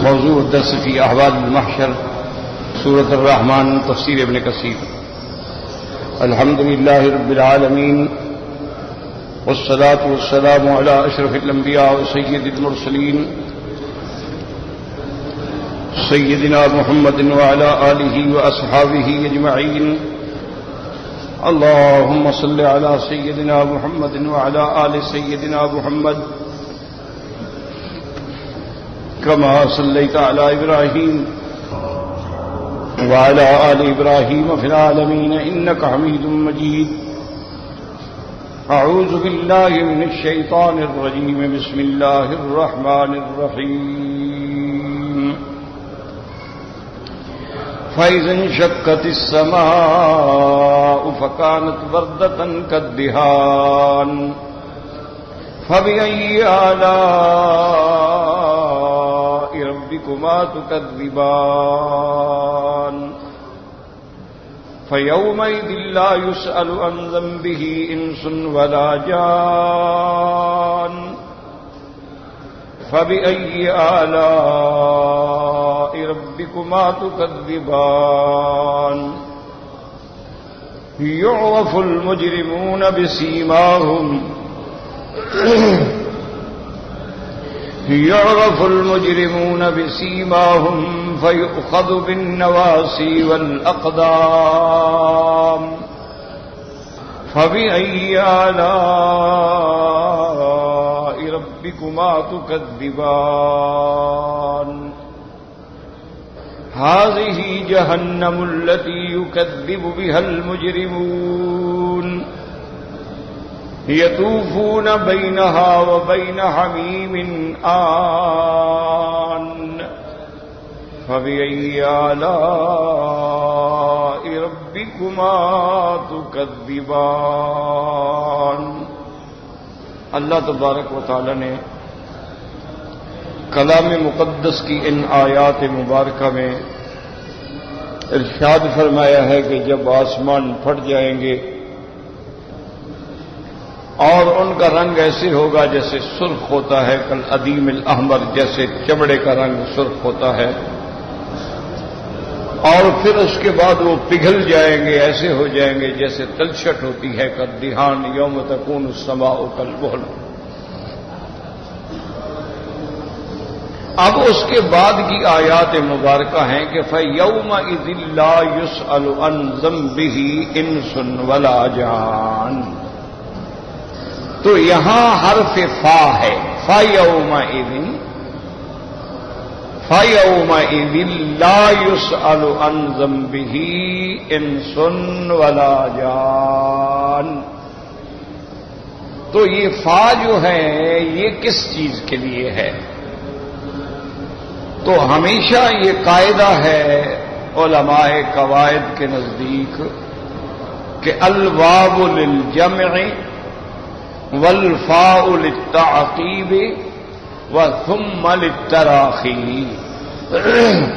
موضوع الدرس فی احوال المحشر سورۃ الرحمن تفسیر ابن کثیر. الحمد للہ رب العالمین والصلاة والسلام علی اشرف الانبیاء وسید المرسلین سیدنا محمد وعلی آلہ واصحابہ اجمعین. اللهم صل على سيدنا محمد وعلى آل سيدنا محمد كما صليت على إبراهيم وعلى آل إبراهيم في العالمين إنك حميد مجيد. أعوذ بالله من الشيطان الرجيم. بسم الله الرحمن الرحيم. فإذا انشقت السماء فكانت وردة كالدهان فبأي آلاء ربكما تكذبان. فيومئذ لا يسأل عن ذنبه إنس ولا جان فبأي آلاء ربكما تكذبان. يعرف المجرمون بسيماهم فيؤخذ بالنواصي والأقدام. فبأي آلاء ربكما تكذبان. هذه جهنم التي يكذب بها المجرمون يطوفون بينها وبين حميم آن. فبأي آلاء ربكما تكذبان. اللہ تبارک و تعالی نے کلام مقدس کی ان آیات مبارکہ میں ارشاد فرمایا ہے کہ جب آسمان پھٹ جائیں گے اور ان کا رنگ ایسے ہوگا جیسے سرخ ہوتا ہے کل ادیم الاحمر، جیسے چمڑے کا رنگ سرخ ہوتا ہے، اور پھر اس کے بعد وہ پگھل جائیں گے، ایسے ہو جائیں گے جیسے تلچھٹ ہوتی ہے کالدہان یوم تکون السماء کالمہل. اب اس کے بعد کی آیات مبارکہ ہیں کہ فَيَوْمَئِذٍ لَا يُسْأَلُ عَنْ ذَنبِهِ إِنسٌ وَلَا جَانٌ. تو یہاں حرف فا ہے. فَيَوْمَئِذٍ لَا يُسْأَلُ عَنْ ذَنبِهِ إِنسٌ وَلَا جَانٌ. تو یہ فا جو ہے یہ کس چیز کے لیے ہے؟ تو ہمیشہ یہ قاعدہ ہے علماء قواعد کے نزدیک کہ الواو للجمع والفاء للتعقیب وثم للتراخی،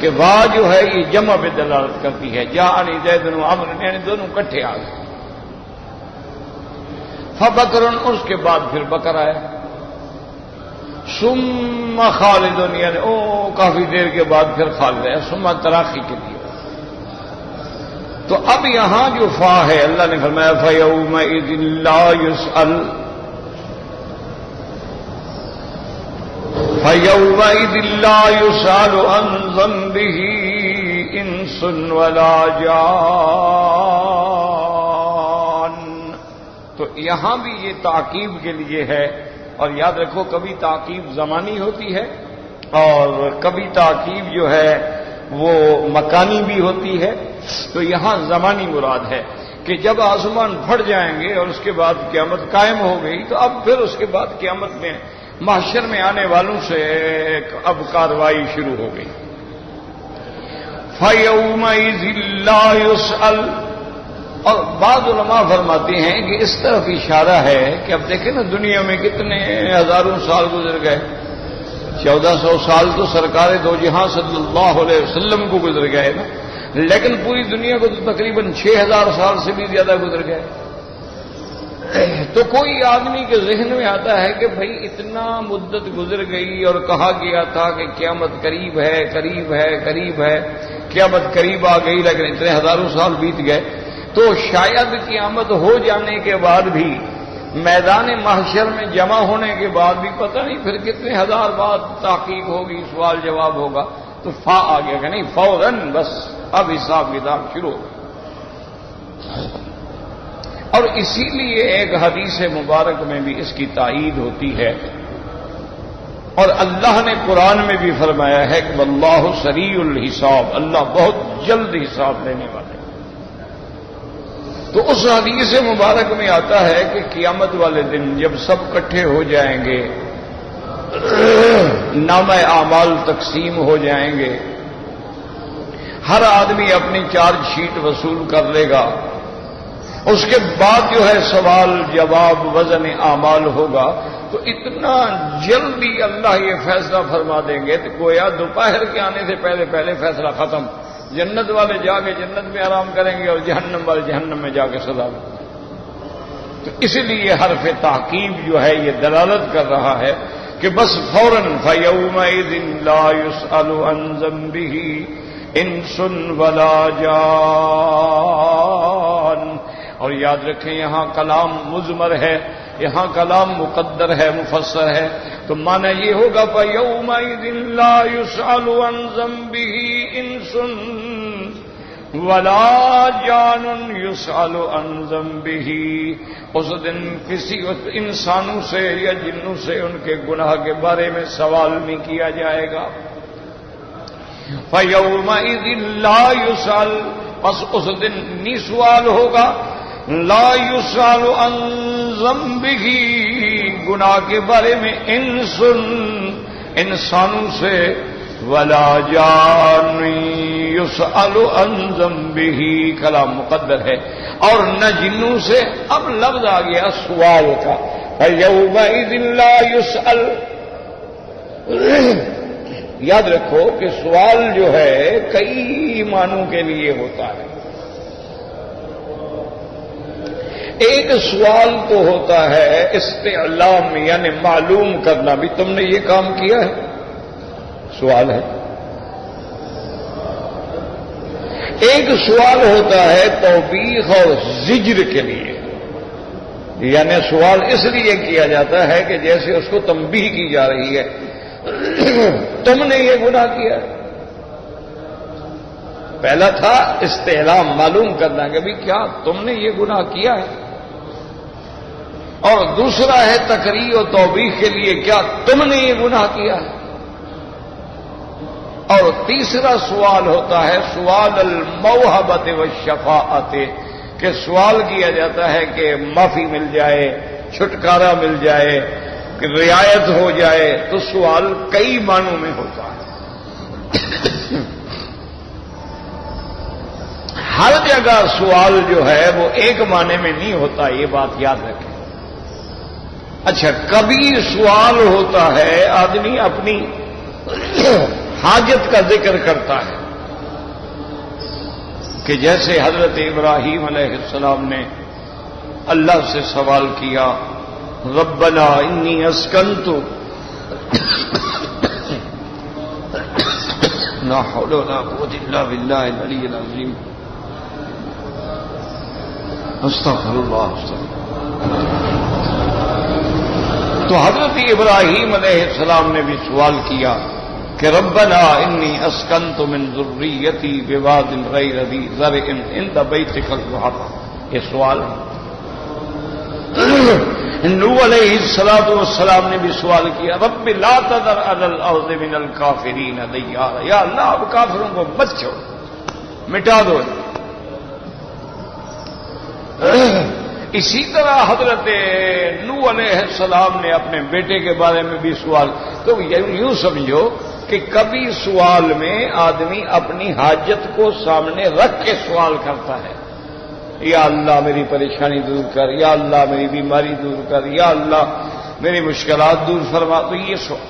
کہ وا جو ہے یہ جمع پہ دلالت کرتی ہے. جاءنی زید و عمرو یعنی دونوں اکٹھے آ گئے. فبکر اس کے بعد پھر بکر آیا. ثم خالد یعنی کافی دیر کے بعد پھر خالد ہے. ثم تراخی کے لیے. تو اب یہاں جو فا ہے اللہ نے فرمایا فَيَوْمَئِذٍ لَا يُسْأَلُ عَنْ ذَنبِهِ إِنسٌ وَلَا جَانٌ. تو یہاں بھی یہ تعقیب کے لیے ہے. اور یاد رکھو کبھی تعقیب زمانی ہوتی ہے اور کبھی تعقیب جو ہے وہ مکانی بھی ہوتی ہے. تو یہاں زمانی مراد ہے کہ جب آسمان پھٹ جائیں گے اور اس کے بعد قیامت قائم ہو گئی تو اب پھر اس کے بعد قیامت میں محشر میں آنے والوں سے اب کارروائی شروع ہو گئی. فَيَوْمَئِذٍ لَا يُسْأَلُ. اور بعض علماء فرماتے ہیں کہ اس طرف اشارہ ہے کہ اب دیکھیں نا دنیا میں کتنے ہزاروں سال گزر گئے. 1400 سال تو سرکار دو جہاں صلی اللہ علیہ وسلم کو گزر گئے نا، لیکن پوری دنیا کو تو تقریباً 6000 سال سے بھی زیادہ گزر گئے. تو کوئی آدمی کے ذہن میں آتا ہے کہ بھئی اتنا مدت گزر گئی اور کہا گیا تھا کہ قیامت قریب ہے قریب ہے قریب ہے، قیامت قریب آ گئی، لیکن اتنے ہزاروں سال بیت گئے، تو شاید قیامت ہو جانے کے بعد بھی، میدان محشر میں جمع ہونے کے بعد بھی پتہ نہیں پھر کتنے ہزار بعد تحقیق ہوگی، سوال جواب ہوگا، تو فا آ گیا کہ نہیں فوراً بس اب حساب کتاب شروع ہو۔ اور اسی لیے ایک حدیث مبارک میں بھی اس کی تائید ہوتی ہے، اور اللہ نے قرآن میں بھی فرمایا ہے کہ واللہ سریع الحساب، اللہ بہت جلد حساب لینے والے۔ تو اس حدیث مبارک میں آتا ہے کہ قیامت والے دن جب سب اکٹھے ہو جائیں گے، نامہ اعمال تقسیم ہو جائیں گے، ہر آدمی اپنی چارج شیٹ وصول کر لے گا، اس کے بعد جو ہے سوال جواب وزن اعمال ہوگا، تو اتنا جلدی اللہ یہ فیصلہ فرما دیں گے کہ گویا دوپہر کے آنے سے پہلے پہلے فیصلہ ختم، جنت والے جا کے جنت میں آرام کریں گے اور جہنم والے جہنم میں جا کے سزا دیں گے۔ تو اس لیے حرف تعقیب جو ہے یہ دلالت کر رہا ہے کہ بس فوراً فَيَوْمَئِذٍ لَا يُسْأَلُ عَنْ ذَنبِهِ إِنسٌ وَلَا جَانٌ۔ اور یاد رکھیں یہاں کلام مضمر ہے، یہاں کلام مقدر ہے، مفسر ہے، تو معنی یہ ہوگا فَيَوْمَئِذٍ لَا يُسْأَلُ عَنْ ذَنبِهِ إِنسٌ وَلَا جَانٌ يُسْأَلُ عَنْ ذَنبِهِ۔ اس دن کسی انسانوں سے یا جنوں سے ان کے گناہ کے بارے میں سوال نہیں کیا جائے گا۔ فَيَوْمَئِذٍ لَا يُسْأَلُ، بس اس دن نہیں سوال ہوگا، لا يُسْأَلُ عَنْ ذَنبِهِ، گناہ کے بارے میں انسانوں سے، وَلَا جَانٌ يُسْأَلُ عَنْ ذَنبِهِ، کلام مقدر ہے، اور نہ جنوں سے۔ اب لفظ آ گیا سوال کا، فَيَوْمَئِذٍ لَا يُسْأَلُ۔ یاد رکھو کہ سوال جو ہے کئی معنوں کے لیے ہوتا ہے۔ ایک سوال تو ہوتا ہے استعلام، یعنی معلوم کرنا بھی تم نے یہ کام کیا ہے، سوال ہے۔ ایک سوال ہوتا ہے توبیخ اور زجر کے لیے، یعنی سوال اس لیے کیا جاتا ہے کہ جیسے اس کو تنبیہ کی جا رہی ہے، تم نے یہ گناہ کیا۔ پہلا تھا استعلام، معلوم کرنا کہ بھی کیا تم نے یہ گناہ کیا ہے، اور دوسرا ہے تقریر و توبیخ کے لیے، کیا تم نے یہ گناہ کیا ہے، اور تیسرا سوال ہوتا ہے سوال الموہبت والشفاعت، کہ سوال کیا جاتا ہے کہ معافی مل جائے، چھٹکارا مل جائے، کہ رعایت ہو جائے۔ تو سوال کئی معنوں میں ہوتا ہے، ہر جگہ سوال جو ہے وہ ایک معنی میں نہیں ہوتا، یہ بات یاد رکھیں۔ اچھا، کبھی سوال ہوتا ہے آدمی اپنی حاجت کا ذکر کرتا ہے، کہ جیسے حضرت ابراہیم علیہ السلام نے اللہ سے سوال کیا، ربنا انی اسکنت لا حول ولا قوة الا باللہ العلی العظیم، استغفر اللہ استغفر۔ تو حضرت ابراہیم علیہ السلام نے بھی سوال کیا کہ ربنا انی اسکنت من ذریتی بواد غیر ذی زرع عند بیتک المحرم، یہ سوال ہے۔ نوح علیہ السلام نے بھی سوال کیا، رب لا تذر علی الارض من الکافرین دیارا، یا اللہ اب کافروں کو مت چھوڑ، مٹا دو۔ اسی طرح حضرت نوح علیہ السلام نے اپنے بیٹے کے بارے میں بھی سوال، تو یوں سمجھو کہ کبھی سوال میں آدمی اپنی حاجت کو سامنے رکھ کے سوال کرتا ہے، یا اللہ میری پریشانی دور کر، یا اللہ میری بیماری دور کر، یا اللہ میری مشکلات دور فرما۔ تو یہ سوال،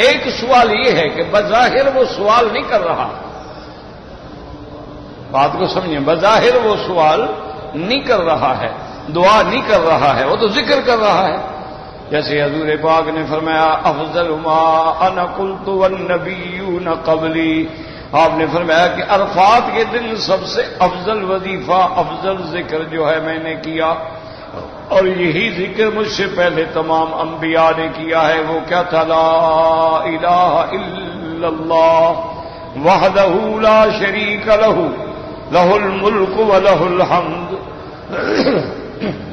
ایک سوال یہ ہے کہ بظاہر وہ سوال نہیں کر رہا، بات کو سمجھیں، بظاہر وہ سوال نہیں کر رہا ہے، دعا نہیں کر رہا ہے، وہ تو ذکر کر رہا ہے. جیسے حضور پاک نے فرمایا افضل ما انا قلت والنبیون قبلی، آپ نے فرمایا کہ عرفات کے دن سب سے افضل وظیفہ، افضل ذکر جو ہے میں نے کیا، اور یہی ذکر مجھ سے پہلے تمام انبیاء نے کیا ہے. وہ کیا تھا؟ لا الہ الا اللہ وحدہ لا شریک لہ لہ الملک ولہ الحمد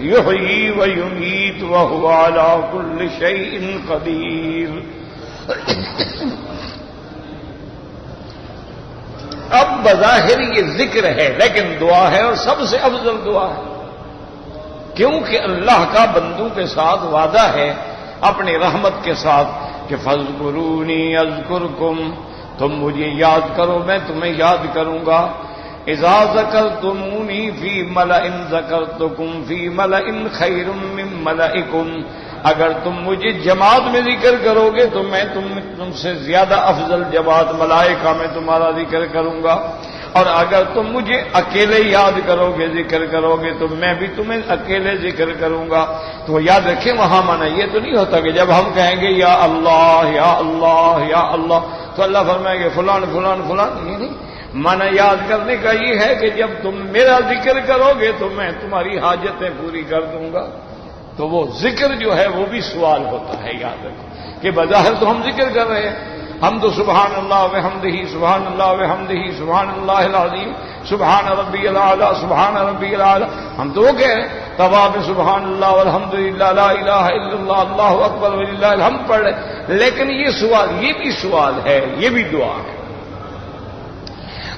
یحیی ویمیت وہو علی کل شیء قدیر. اب بظاہر یہ ذکر ہے لیکن دعا ہے، اور سب سے افضل دعا ہے، کیونکہ اللہ کا بندوں کے ساتھ وعدہ ہے اپنی رحمت کے ساتھ کہ فاذکرونی اذکرکم، تم مجھے یاد کرو میں تمہیں یاد کروں گا. اذا ذکرتمونی فی ملأ ذکرتکم فی ملأ خیر من ملئکم، اگر تم مجھے جماعت میں ذکر کرو گے تو میں تم سے زیادہ افضل جماعت ملائکہ میں تمہارا ذکر کروں گا، اور اگر تم مجھے اکیلے یاد کرو گے ذکر کرو گے تو میں بھی تمہیں اکیلے ذکر کروں گا. تو یاد رکھیں وہاں مانا یہ تو نہیں ہوتا کہ جب ہم کہیں گے یا اللہ یا اللہ یا اللہ تو اللہ فرمائے گے فلان فلان فلان، یہ نہیں. مانا یاد کرنے کا یہ ہے کہ جب تم میرا ذکر کرو گے تو میں تمہاری حاجتیں پوری کر دوں گا. تو وہ ذکر جو ہے وہ بھی سوال ہوتا ہے، یاد رکھو کہ بظاہر تو ہم ذکر کر رہے ہیں، ہم تو سبحان اللہ وحمدہ سبحان اللہ وحمدہ سبحان اللہ العظیم سبحان ربی الاعلی سبحان ربی الاعلی، ہم تو وہ کہہ رہے ہیں طواف سبحان اللہ والحمدللہ لا الہ الا اللہ اللہ اکبر وللہ الحمد پڑھ رہے. لیکن یہ سوال، یہ بھی سوال ہے، یہ بھی دعا ہے.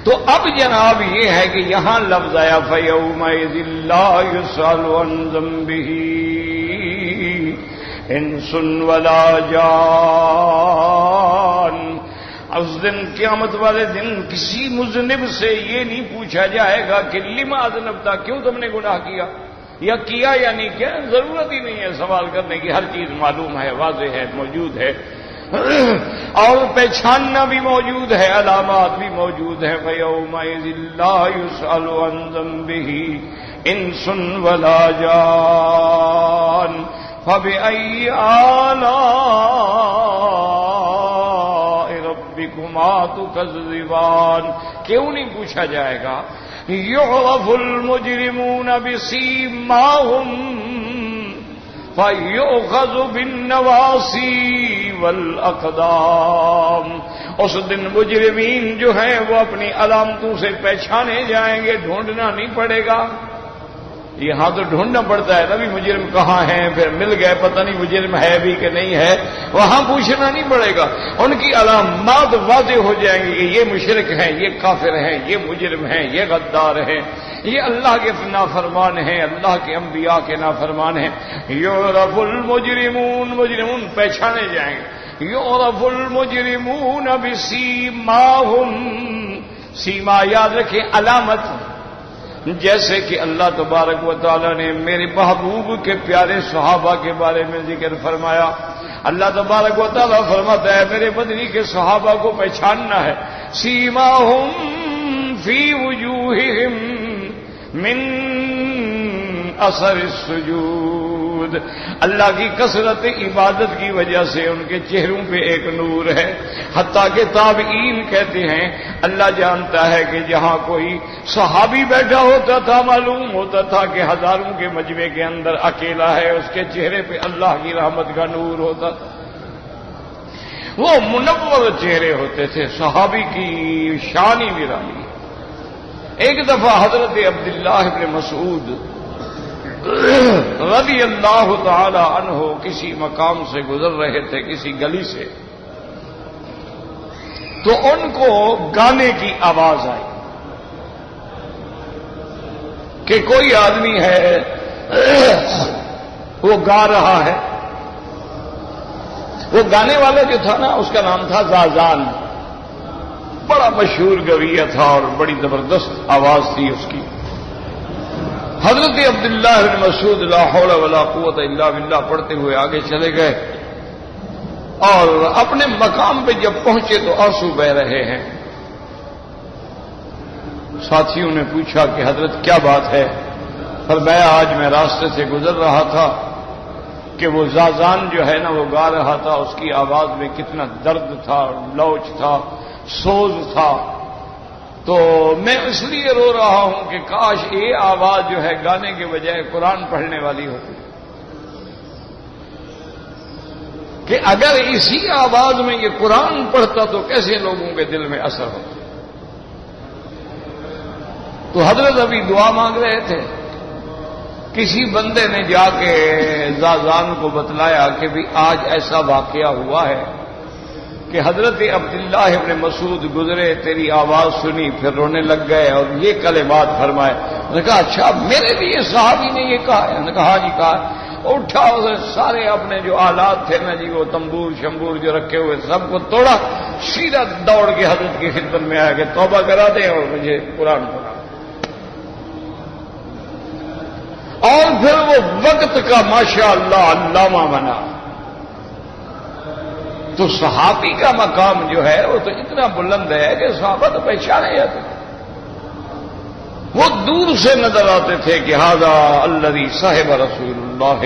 تو اب جناب یہ ہے کہ یہاں لفظ آیا فَيَوْمَئِذٍ لَا يُسْأَلُ عَنْ ذَنبِهِ انس ولا جان. اس دن قیامت والے دن کسی مذنب سے یہ نہیں پوچھا جائے گا کہ لما اذنبتا، کیوں تم نے گناہ کیا یا کیا یا نہیں کیا. ضرورت ہی نہیں ہے سوال کرنے کی، ہر چیز معلوم ہے، واضح ہے، موجود ہے، اور پہچاننا بھی موجود ہے، علامات بھی موجود ہیں. فَيَوْمَئِذٍ لَا يُسْأَلُ عَنْ ذَنبِهِ انس ولا جان فَبِأَيِّ آلَاءِ رَبِّكُمَا تُكَذِّبَانِ. کیوں نہیں پوچھا جائے گا؟ يُعْرَفُ الْمُجْرِمُونَ بِسِيمَاهُمْ فَيُؤْخَذُ بِالنَّوَاصِي وَالْأَقْدَامِ. اس دن مجرمین جو ہیں وہ اپنی علامتوں سے پہچانے جائیں گے، ڈھونڈنا نہیں پڑے گا. یہاں تو ڈھونڈنا پڑتا ہے نا بھی مجرم کہاں ہیں، پھر مل گئے پتہ نہیں مجرم ہے بھی کہ نہیں ہے، وہاں پوچھنا نہیں پڑے گا. ان کی علامات واضح ہو جائیں گی کہ یہ مشرک ہیں، یہ کافر ہیں، یہ مجرم ہیں، یہ غدار ہیں، یہ اللہ کے نافرمان ہیں، اللہ کے انبیاء کے نافرمان ہیں. یعرف المجرمون، مجرمون پہچانے جائیں گے. یعرف المجرمون بسیماہم، سیما یاد رکھیں علامت. جیسے کہ اللہ تبارک و تعالی نے میرے محبوب کے پیارے صحابہ کے بارے میں ذکر فرمایا. اللہ تبارک و تعالی فرماتا ہے میرے مدنی کے صحابہ کو پہچاننا ہے. سیماہم فی وجوہہم من اثر السجود، اللہ کی کثرت عبادت کی وجہ سے ان کے چہروں پہ ایک نور ہے. حتیٰ کہ تابعین کہتے ہیں اللہ جانتا ہے کہ جہاں کوئی صحابی بیٹھا ہوتا تھا معلوم ہوتا تھا کہ ہزاروں کے مجمع کے اندر اکیلا ہے، اس کے چہرے پہ اللہ کی رحمت کا نور ہوتا تھا. وہ منور چہرے ہوتے تھے، صحابی کی شان ہی نرالی. ایک دفعہ حضرت عبداللہ ابن مسعود رضی اللہ تعالی عنہ کسی مقام سے گزر رہے تھے، کسی گلی سے، تو ان کو گانے کی آواز آئی کہ کوئی آدمی ہے وہ گا رہا ہے. وہ گانے والا جو تھا نا اس کا نام تھا زازان، بڑا مشہور گویہ تھا اور بڑی زبردست آواز تھی اس کی. حضرت عبداللہ بن مسعود لا حول ولا قوت الا باللہ پڑھتے ہوئے آگے چلے گئے اور اپنے مقام پہ جب پہنچے تو آنسو بہ رہے ہیں. ساتھیوں نے پوچھا کہ حضرت کیا بات ہے؟ فرمایا آج میں راستے سے گزر رہا تھا کہ وہ زازان جو ہے نا وہ گا رہا تھا، اس کی آواز میں کتنا درد تھا، لوچ تھا، سوز تھا، تو میں اس لیے رو رہا ہوں کہ کاش یہ آواز جو ہے گانے کے بجائے قرآن پڑھنے والی ہوتی، کہ اگر اسی آواز میں یہ قرآن پڑھتا تو کیسے لوگوں کے دل میں اثر ہوتا۔ تو حضرت ابھی دعا مانگ رہے تھے، کسی بندے نے جا کے زازان کو بتلایا کہ بھی آج ایسا واقعہ ہوا ہے کہ حضرت عبداللہ ابن مسعود گزرے، تیری آواز سنی، پھر رونے لگ گئے اور یہ کلمات فرمائے۔ انہوں نے کہا اچھا میرے لیے صحابی نے یہ کہا ہے؟ انہوں نے کہا ہاں جی کہا۔ اٹھا اسے سارے اپنے جو آلات تھے نا جی وہ تمبور شمبور جو رکھے ہوئے سب کو توڑا، سیدھا دوڑ کے حضرت کی خدمت میں آیا کہ توبہ کرا دیں اور مجھے قرآن پڑھا۔ اور پھر وہ وقت کا ماشاءاللہ علامہ بنا۔ تو صحابی کا مقام جو ہے وہ تو اتنا بلند ہے کہ صحابہ تو پہچانے جاتے تھے، وہ دور سے نظر آتے تھے کہ ھذا الذی صاحب رسول اللہ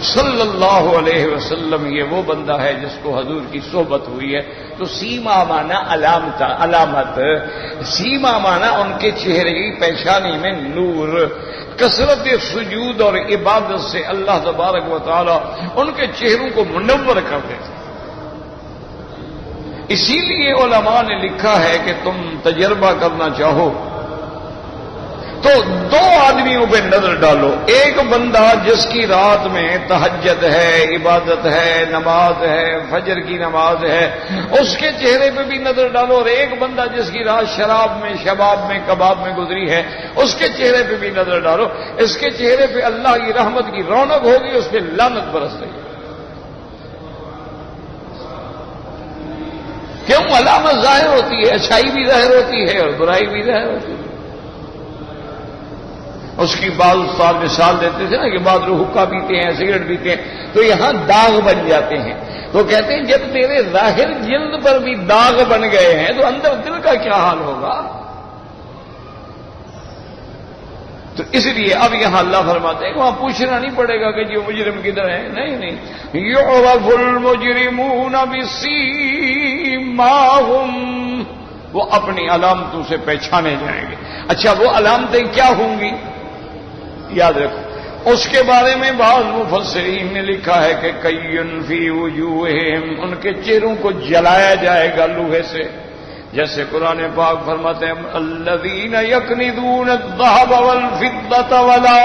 صلی اللہ علیہ وسلم، یہ وہ بندہ ہے جس کو حضور کی صحبت ہوئی ہے۔ تو سیما مانا علامت، سیما مانا ان کے چہرے کی پیشانی میں نور، کثرت سجود اور عبادت سے اللہ تبارک و تعالی ان کے چہروں کو منور کرتے تھے۔ اسی لیے علماء نے لکھا ہے کہ تم تجربہ کرنا چاہو تو دو آدمیوں پہ نظر ڈالو، ایک بندہ جس کی رات میں تہجد ہے، عبادت ہے، نماز ہے، فجر کی نماز ہے، اس کے چہرے پہ بھی نظر ڈالو، اور ایک بندہ جس کی رات شراب میں، شباب میں، کباب میں گزری ہے، اس کے چہرے پہ بھی نظر ڈالو، اس کے چہرے پہ اللہ کی رحمت کی رونق ہوگی، اس پہ لعنت برس رہی ہے۔ کیوں؟ علامت ظاہر ہوتی ہے، اچھائی بھی ظاہر ہوتی ہے اور برائی بھی ظاہر ہوتی ہے۔ اس کی بعض استاد مثال دیتے تھے نا کہ بعض لوگ حقہ پیتے ہیں، سگریٹ پیتے ہیں تو یہاں داغ بن جاتے ہیں، تو کہتے ہیں جب تیرے ظاہر جلد پر بھی داغ بن گئے ہیں تو اندر دل کا کیا حال ہوگا؟ تو اس لیے اب یہاں اللہ فرماتے ہیں کہ وہاں پوچھنا نہیں پڑے گا کہ جو مجرم کدھر ہے، نہیں، یعرف المجرمون بسیماہم، وہ اپنی علامتوں سے پہچانے جائیں گے۔ اچھا وہ علامتیں کیا ہوں گی؟ یاد رکھو، اس کے بارے میں بعض مفسرین نے لکھا ہے کہ کیّن فی وجوہہم، ان کے چہروں کو جلایا جائے گا لوہے سے، جیسے قرآن پاک فرماتے ہیں الذین یکنزون الذھب والفضة ولا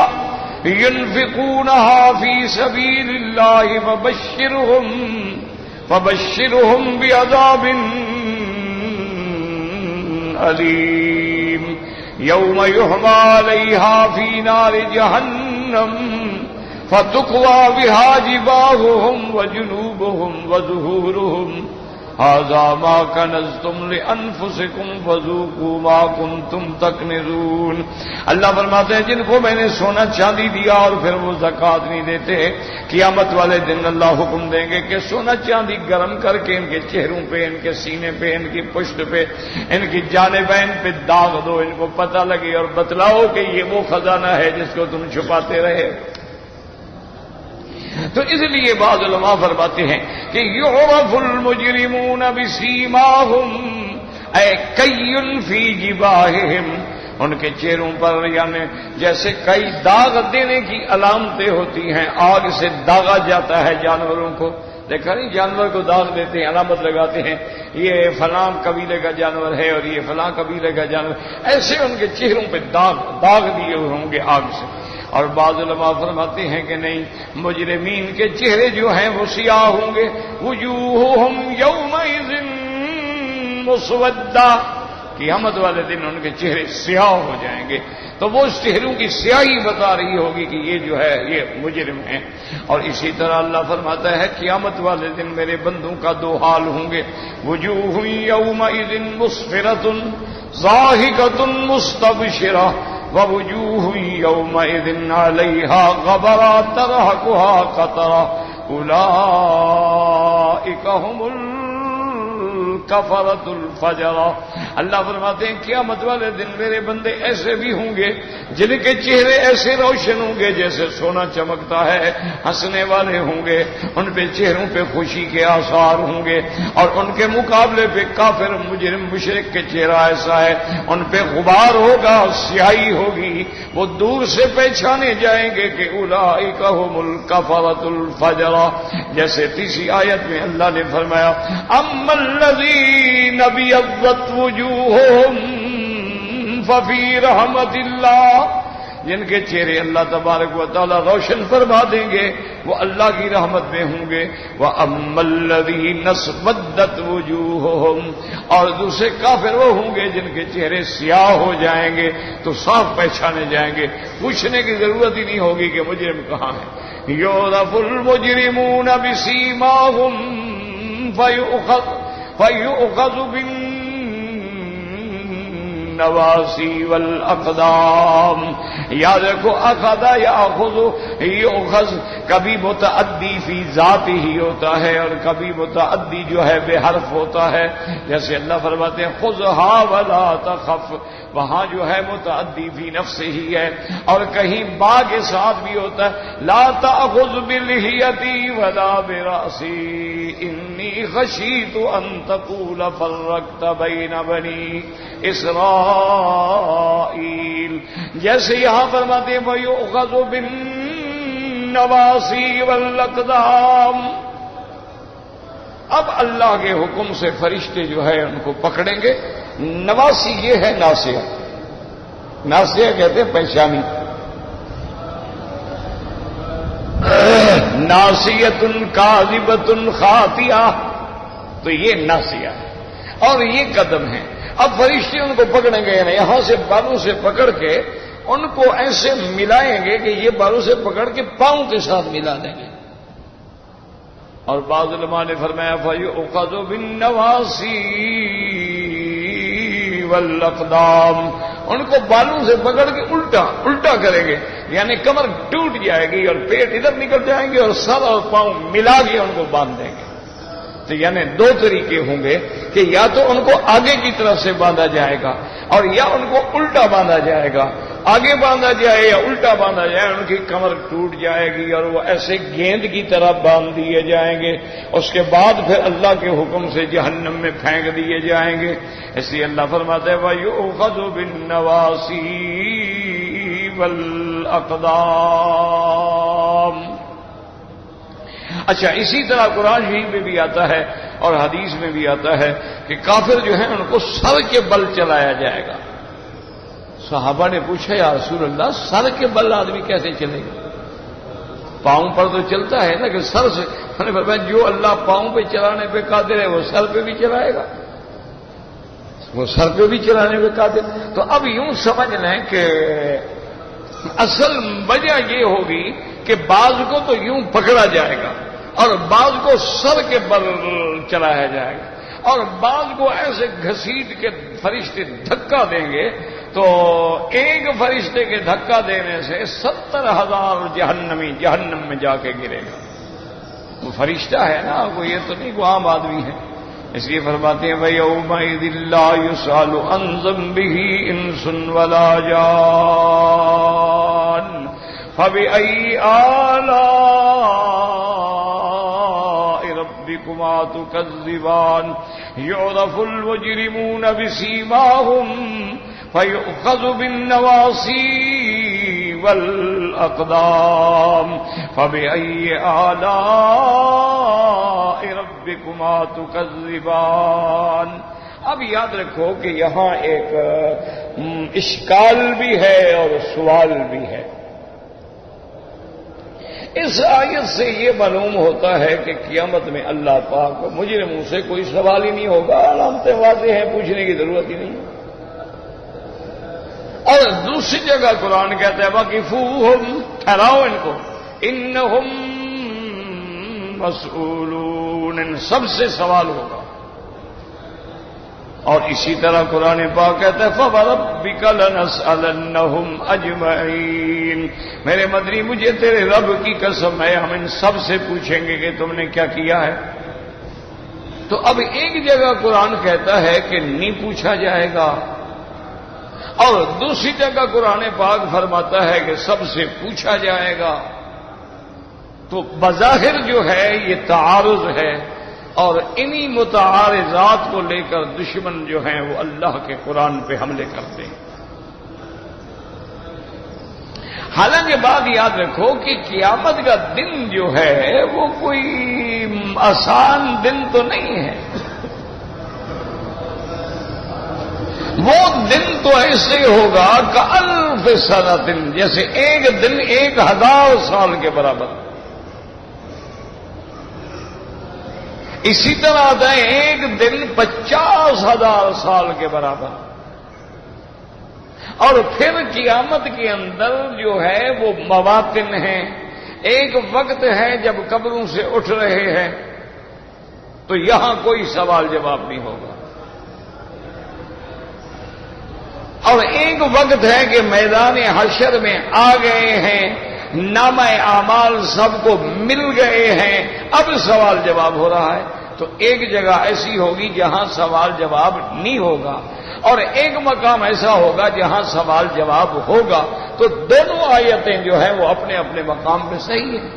ينفقونها فی سبیل اللہ فبشرہم بعذاب علیم یوم یحمى علیہا فی نار جہنم فتقوی بہا جباہہم وجنوبہم وظہورہم ھذا ما کنزتم لانفسکم فذوقوا ما کنتم تکنزون۔ اللہ فرماتے ہیں جن کو میں نے سونا چاندی دیا اور پھر وہ زکوٰۃ نہیں دیتے، قیامت والے دن اللہ حکم دیں گے کہ سونا چاندی گرم کر کے ان کے چہروں پہ، ان کے سینے پہ، ان کی پشت پہ، ان کی جانبین پہ داغ دو، ان کو پتہ لگے اور بتلاؤ کہ یہ وہ خزانہ ہے جس کو تم چھپاتے رہے۔ تو اس لیے بعض علماء فرماتے ہیں کہ یعرف المجرمون بسیماہم اے کیّن فی جباہہم، ان کے چہروں پر یعنی جیسے کئی داغ دینے کی علامتیں ہوتی ہیں، آگ سے داغا جاتا ہے جانوروں کو، دیکھا نہیں جانور کو داغ دیتے ہیں، علامت لگاتے ہیں یہ فلاں قبیلے کا جانور ہے اور یہ فلاں قبیلے کا جانور، ایسے ان کے چہروں پہ داغ دیے ہوئے ہوں گے آگ سے۔ اور بعض علماء فرماتے ہیں کہ نہیں، مجرمین کے چہرے جو ہیں وہ سیاہ ہوں گے، وجوہہم یومئذ مسودہ، قیامت والے دن ان کے چہرے سیاہ ہو جائیں گے، تو وہ اس چہروں کی سیاہی بتا رہی ہوگی کہ یہ جو ہے یہ مجرم ہیں۔ اور اسی طرح اللہ فرماتا ہے قیامت والے دن میرے بندوں کا دو حال ہوں گے، وجوہ یومئذ مسفرۃ ضاحکۃ مستبشرہ ووجوہ یومئذ علیہا غبرہ ترہقہا قطرہ اولئک ھم الکفرۃ الفجر. اللہ فرماتے ہیں قیامت والے دن میرے بندے ایسے بھی ہوں گے جن کے چہرے ایسے روشن ہوں گے جیسے سونا چمکتا ہے، ہنسنے والے ہوں گے، ان پہ چہروں پہ خوشی کے آثار ہوں گے، اور ان کے مقابلے پہ کافر مجرم مشرک کے چہرہ ایسا ہے ان پہ غبار ہوگا، سیاہی ہوگی، وہ دور سے پہچانے جائیں گے کہ اولئک هم الکفرۃ الفجر. جیسے تیسری آیت میں اللہ نے فرمایا اما الذین ابیضت وجوہہم ففی رحمت اللہ، جن کے چہرے اللہ تبارک و تعالی روشن فرما دیں گے وہ اللہ کی رحمت میں ہوں گے. وَأَمَّا الَّذِينَ اسْوَدَّتْ وُجُوهُهُمْ، اور دوسرے کافر وہ ہوں گے جن کے چہرے سیاہ ہو جائیں گے تو صاف پہچانے جائیں گے، پوچھنے کی ضرورت ہی نہیں ہوگی کہ مجرم کہاں ہے. يُعْرَفُ الْمُجْرِمُونَ بِسِيمَاهُمْ فَيُؤْخَذُ بالنواصی والاقدام. یاد رکھو اخذ یاخذ یؤخذ کبھی متعدی فی ذات ہی ہوتا ہے اور کبھی متعدی جو ہے بے حرف ہوتا ہے. جیسے اللہ فرماتے ہیں خذھا ولا تخف، وہاں جو ہے متعدی فی نفس ہی ہے، اور کہیں با کے ساتھ بھی ہوتا ہے لا تأخذ بلحیتی ولا براسی انی خشیت ان تقول فرقت بین بنی اسرائیل. جیسے یہاں فرماتے ہیں وَيُؤْخَذُ بِالنَّوَاصِي وَالْأَقْدَامِ. اب اللہ کے حکم سے فرشتے جو ہے ان کو پکڑیں گے. نواسی یہ ہے ناسیہ، ناسیہ کہتے ہیں پہچانی. ناسیۃ کاذبۃ خاطئہ، تو یہ ناسیہ ہے اور یہ قدم ہے. اب فرشتے ان کو پکڑیں گے نا، یہاں سے بالوں سے پکڑ کے ان کو ایسے ملائیں گے کہ یہ بالوں سے پکڑ کے پاؤں کے ساتھ ملا دیں گے. اور بعض علماء نے فرمایا فَيُؤْخَذُ بِالنَّوَاصِي وَالْأَقْدَامِ، ان کو بالوں سے پکڑ کے الٹا کریں گے، یعنی کمر ٹوٹ جائے گی اور پیٹ ادھر نکل جائیں گے اور سر اور پاؤں ملا کے ان کو باندھ دیں گے. تو یعنی دو طریقے ہوں گے کہ یا تو ان کو آگے کی طرف سے باندھا جائے گا اور یا ان کو الٹا باندھا جائے گا. آگے باندھا جائے یا الٹا باندھا جائے ان کی کمر ٹوٹ جائے گی اور وہ ایسے گیند کی طرح باندھ دیے جائیں گے. اس کے بعد پھر اللہ کے حکم سے جہنم میں پھینک دیے جائیں گے. اس لیے اللہ فرماتے ہیں وَيُؤْخَذُ بِالنَّوَاصِي وَالْأَقْدَامِ. اچھا، اسی طرح قرآن شریف میں بھی آتا ہے اور حدیث میں بھی آتا ہے کہ کافر جو ہیں ان کو سر کے بل چلایا جائے گا. صحابہ نے پوچھا یا رسول اللہ سر کے بل آدمی کیسے چلے گا؟ پاؤں پر تو چلتا ہے نا، کہ سر سے. میں نے فرمایا جو اللہ پاؤں پہ چلانے پہ قادر ہے وہ سر پہ بھی چلائے گا، وہ سر پہ بھی چلانے پہ قادر. تو اب یوں سمجھ لیں کہ اصل وجہ یہ ہوگی کہ بعض کو تو یوں پکڑا جائے گا اور بعض کو سر کے بل چلایا جائے گا اور بعض کو ایسے گھسیٹ کے فرشتے دھکا دیں گے تو ایک فرشتے کے دھکا دینے سے 70,000 جہنمی جہنم میں جا کے گرے گا. وہ فرشتہ ہے نا، وہ یہ تو نہیں، وہ عام آدمی ہے. اس لیے فرماتے ہیں وَيَوْمَئِذٍ لَّا يُسْأَلُ عَن ذَنبِهِ إِنسٌ وَلَا جَانٌ فَبِأَيِّ آلَاءِ رَبِّكُمَا تُكَذِّبَانِ. يُعْرَفُ الْمُجْرِمُونَ بِسِيمَاهُمْ فَيُؤْخَذُ بِالنَّوَاصِي وَالْأَقْدَامِ فَبِأَيِّ آلَاءِ رَبِّكُمَا تُكَذِّبَانِ. اب یاد رکھو کہ یہاں ایک اشکال بھی ہے اور سوال بھی ہے. اس آیت سے یہ معلوم ہوتا ہے کہ قیامت میں اللہ پاک مجرموں سے کوئی سوال ہی نہیں ہوگا، علامتیں واضح ہیں، پوچھنے کی ضرورت ہی نہیں. اور دوسری جگہ قرآن کہتا ہے وَقِفُوهُمْ، ٹھہراؤ ان کو، اِنَّهُمْ مسئولون، ان سب سے سوال ہوگا. اور اسی طرح قرآن پاک کہتا ہے فَوَرَبِّكَ لَنَسْأَلَنَّهُمْ أَجْمَعِينَ. میرے مدنی مجھے تیرے رب کی قسم ہے ہم ان سب سے پوچھیں گے کہ تم نے کیا کیا ہے. تو اب ایک جگہ قرآن کہتا ہے کہ نہیں پوچھا جائے گا، اور دوسری جگہ قرآن پاک فرماتا ہے کہ سب سے پوچھا جائے گا. تو بظاہر جو ہے یہ تعارض ہے، اور انہی متعارضات کو لے کر دشمن جو ہیں وہ اللہ کے قرآن پہ حملے کرتے ہیں. حالانکہ بات یاد رکھو کہ قیامت کا دن جو ہے وہ کوئی آسان دن تو نہیں ہے. وہ دن تو ایسے ہوگا کہ الف سنۃ، جیسے ایک دن 1000 سال کے برابر. اسی طرح آتا ہے ایک دن 50,000 سال کے برابر. اور پھر قیامت کے اندر جو ہے وہ مواطن ہیں. ایک وقت ہے جب قبروں سے اٹھ رہے ہیں تو یہاں کوئی سوال جواب نہیں ہوگا، اور ایک وقت ہے کہ میدان حشر میں آ گئے ہیں، نامہ اعمال سب کو مل گئے ہیں، اب سوال جواب ہو رہا ہے. تو ایک جگہ ایسی ہوگی جہاں سوال جواب نہیں ہوگا، اور ایک مقام ایسا ہوگا جہاں سوال جواب ہوگا. تو دونوں آیتیں جو ہیں وہ اپنے اپنے مقام پہ صحیح ہیں.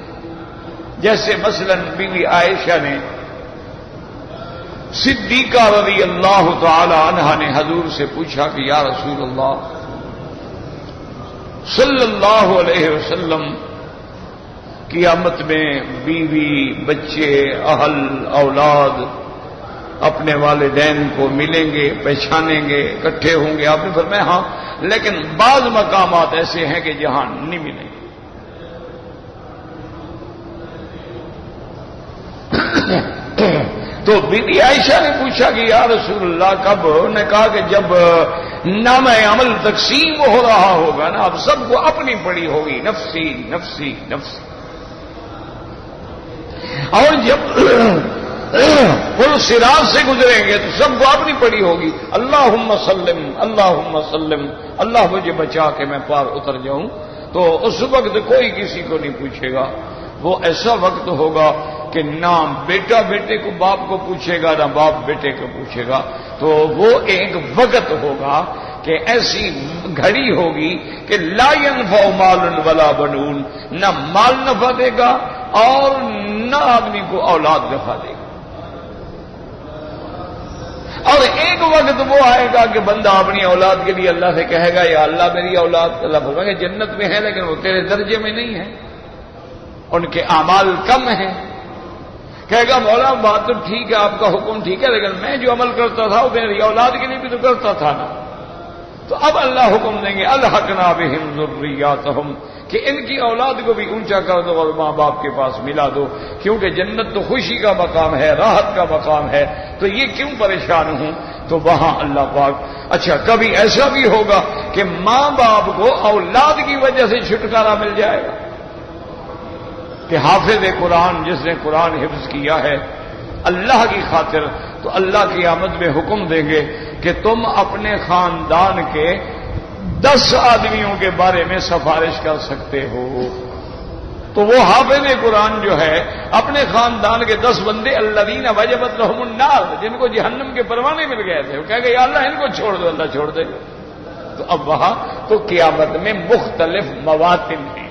جیسے مثلا بیوی عائشہ نے صدیقہ رضی اللہ تعالی عنہا نے حضور سے پوچھا کہ یا رسول اللہ صلی اللہ علیہ وسلم، قیامت میں بیوی، بچے، اہل، اولاد اپنے والدین کو ملیں گے، پہچانیں گے، اکٹھے ہوں گے؟ آپ نے فرمایا ہاں، لیکن بعض مقامات ایسے ہیں کہ جہاں نہیں ملیں گے. تو بی بی عائشہ نے پوچھا کہ یا رسول اللہ کب؟ نے کہا کہ جب نامہ عمل تقسیم ہو رہا ہوگا نا، اب سب کو اپنی پڑی ہوگی، نفسی نفسی نفسی. اور جب پل صراط سے گزریں گے تو سب کو اپنی پڑی ہوگی، اللہم سلم اللہم سلم، اللہ مجھے بچا کے میں پار اتر جاؤں. تو اس وقت کوئی کسی کو نہیں پوچھے گا. وہ ایسا وقت ہوگا کہ نہ بیٹا بیٹے کو باپ کو پوچھے گا، نہ باپ بیٹے کو پوچھے گا. تو وہ ایک وقت ہوگا کہ ایسی گھڑی ہوگی کہ لا ينفع مال ولا بنون، نہ مال نفع دے گا اور نہ آدمی کو اولاد نفع دے گا. اور ایک وقت وہ آئے گا کہ بندہ اپنی اولاد کے لیے اللہ سے کہے گا یا اللہ میری اولاد، اللہ فرمائے گا جنت میں ہے لیکن وہ تیرے درجے میں نہیں ہے، ان کے اعمال کم ہیں. کہے گا مولا بات تو ٹھیک ہے، آپ کا حکم ٹھیک ہے، لیکن میں جو عمل کرتا تھا وہ میری اولاد کے لیے بھی تو کرتا تھا نا. تو اب اللہ حکم دیں گے الحقنا بہم ذریاتہم، کہ ان کی اولاد کو بھی اونچا کر دو اور ماں باپ کے پاس ملا دو، کیونکہ جنت تو خوشی کا مقام ہے، راحت کا مقام ہے، تو یہ کیوں پریشان ہوں. تو وہاں اللہ پاک اچھا کبھی ایسا بھی ہوگا کہ ماں باپ کو اولاد کی وجہ سے چھٹکارا مل جائے گا کہ حافظ قرآن جس نے قرآن حفظ کیا ہے اللہ کی خاطر، تو اللہ کی آمد میں حکم دیں گے کہ تم اپنے خاندان کے 10 آدمیوں کے بارے میں سفارش کر سکتے ہو. تو وہ حافظ قرآن جو ہے اپنے خاندان کے 10 بندے الذین وجبت لہم النار، جن کو جہنم کے پروانے مل گئے تھے، وہ کہہ گئے یا اللہ ان کو چھوڑ دو، اللہ چھوڑ دے. تو اب وہاں تو قیامت میں مختلف مواطن ہیں،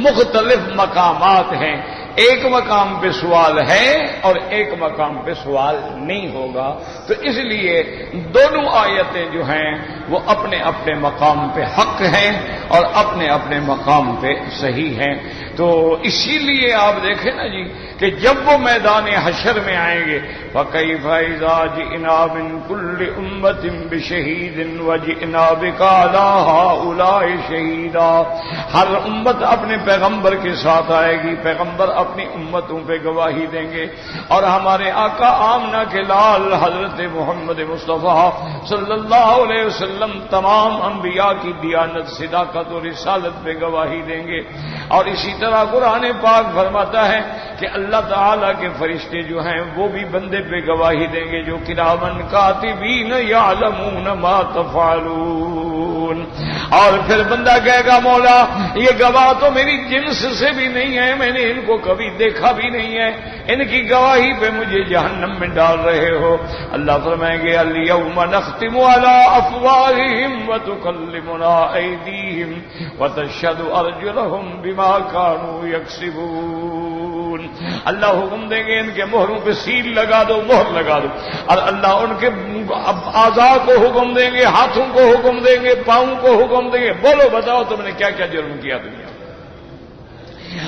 مختلف مقامات ہیں. ایک مقام پہ سوال ہے اور ایک مقام پہ سوال نہیں ہوگا. تو اس لیے دونوں آیتیں جو ہیں وہ اپنے اپنے مقام پہ حق ہیں اور اپنے اپنے مقام پہ صحیح ہیں. تو اسی لیے آپ دیکھیں نا جی کہ جب وہ میدان حشر میں آئیں گے فَكَيْفَ إِذَا جِئْنَا مِن كُلِّ أُمَّةٍ بِشَهِيدٍ وَجِئْنَا بِكَ عَلَىٰ هَٰؤُلَاءِ شَهِيدًا، ہر امت اپنے پیغمبر کے ساتھ آئے گی، پیغمبر اپنی امتوں پہ گواہی دیں گے، اور ہمارے آقا آمنہ کے لال حضرت محمد مصطفیٰ صلی اللہ علیہ وسلم تمام انبیاء کی دیانت، صداقت اور رسالت پہ گواہی دیں گے. اور اسی طرح قرآن پاک فرماتا ہے کہ اللہ تعالیٰ کے فرشتے جو ہیں وہ بھی بندے پہ گواہی دیں گے، جو کرامن کاتبین یعلمون ما تفعلون. اور پھر بندہ کہے گا مولا یہ گواہ تو میری جنس سے بھی نہیں ہے، میں نے ان کو کبھی دیکھا بھی نہیں ہے، ان کی گواہی پہ مجھے جہنم میں ڈال رہے ہو۔ اللہ فرمائیں گے الیوم نختم علی افواہہم وتکلمنا ایدیہم وتشہد ارجلہم بما کانوا یکسبون۔ اللہ حکم دیں گے ان کے مہروں پہ سیل لگا دو، مہر لگا دو، اور اللہ ان کے اعضاء کو حکم دیں گے، ہاتھوں کو حکم دیں گے، پاؤں کو حکم دیں گے، بولو بتاؤ تم نے کیا کیا جرم کیا دنیا میں۔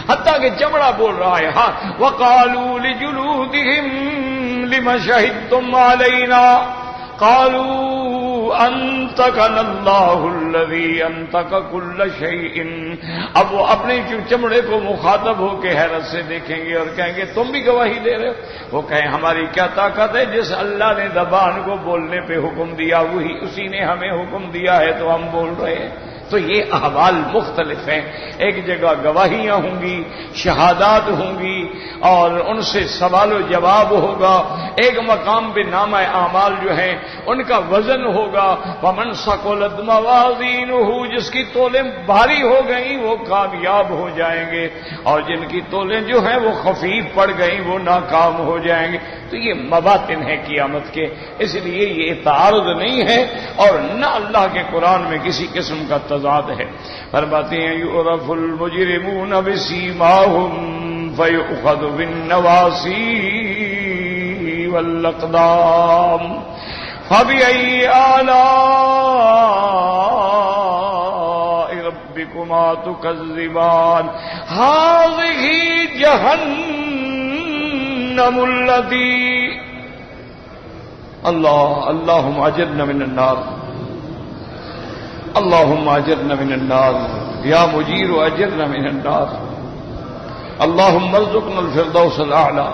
حتیٰ کہ چمڑا بول رہا ہے، ہاں وقالوا لجلودہم لم شہدتم علینا قالوا انطقنا اللہ الذی انطق کل شیء۔ اب وہ اپنے چمڑے کو مخاطب ہو کے حیرت سے دیکھیں گے اور کہیں گے تم بھی گواہی دے رہے ہو؟ وہ کہیں ہماری کیا طاقت ہے، جس اللہ نے زبان کو بولنے پہ حکم دیا وہی اسی نے ہمیں حکم دیا ہے تو ہم بول رہے ہیں۔ تو یہ احوال مختلف ہیں، ایک جگہ گواہیاں ہوں گی، شہادات ہوں گی اور ان سے سوال و جواب ہوگا، ایک مقام پہ نامہ اعمال جو ہیں ان کا وزن ہوگا، ومن ثقلت موازینہ، جس کی تولیں بھاری ہو گئیں وہ کامیاب ہو جائیں گے، اور جن کی تولیں جو ہیں وہ خفیف پڑ گئیں وہ ناکام ہو جائیں گے۔ تو یہ مواطن ہے قیامت کے، اس لیے یہ تعارض نہیں ہے اور نہ اللہ کے قرآن میں کسی قسم کا تضاد ہے۔ فرماتے ہیں یعرف المجرمون بسیماہم فیؤخذ بالنواصی والاقدام فبأي آلاء ربكما تكذبان هذه جهنم التي اللهم اجرنا من النار، اللهم اجرنا من النار یا مجیر اجرنا من النار، اللهم ارزقنا الفردوس الاعلی۔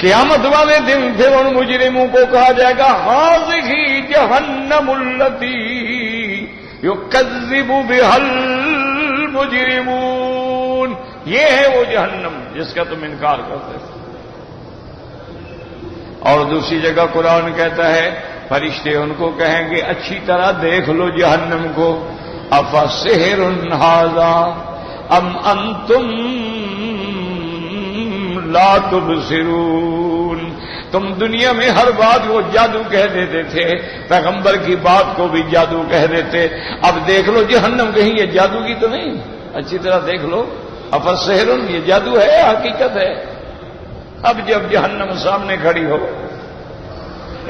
قیامت والے دن پھر ان مجرموں کو کہا جائے گا ہاذہ جہنم التی یکذب بہا المجرمون، یہ ہے وہ جہنم جس کا تم انکار کرتے ہو۔ اور دوسری جگہ قرآن کہتا ہے فرشتے ان کو کہیں گے اچھی طرح دیکھ لو جہنم کو، افسحر ھذا ام انتم لا تبصرون۔ تم دنیا میں ہر بات کو جادو کہہ دیتے تھے، پیغمبر کی بات کو بھی جادو کہہ دیتے، اب دیکھ لو جہنم کہیں یہ جادو کی تو نہیں، اچھی طرح دیکھ لو، افسحر یہ جادو ہے حقیقت ہے۔ اب جب جہنم سامنے کھڑی ہو،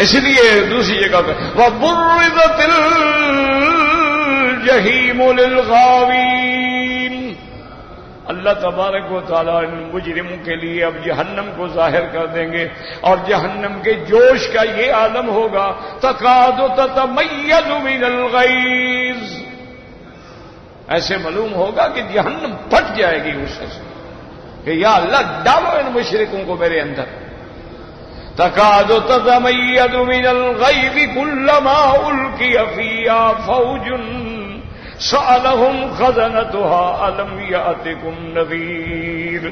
اس لیے دوسری جگہ پہ وَبُرِّزَتِ الْجَحِيمُ لِلْغَاوِينَ، اللہ تبارک و تعالیٰ ان مجرموں کے لیے اب جہنم کو ظاہر کر دیں گے، اور جہنم کے جوش کا یہ عالم ہوگا تَكَادُ تَتَمَيَّزُ مِنَ الْغَيْظِ، ایسے معلوم ہوگا کہ جہنم پھٹ جائے گی غصے سے کہ یا اللہ ڈالو ان مشرکوں کو میرے اندر۔ تَكَادُ تَتَمَيَّزُ مِنَ الْغَيْظِ كُلَّمَا أُلْقِيَ فِيهَا فَوْجٌ سألهم خزنتها ألم يأتكم نذير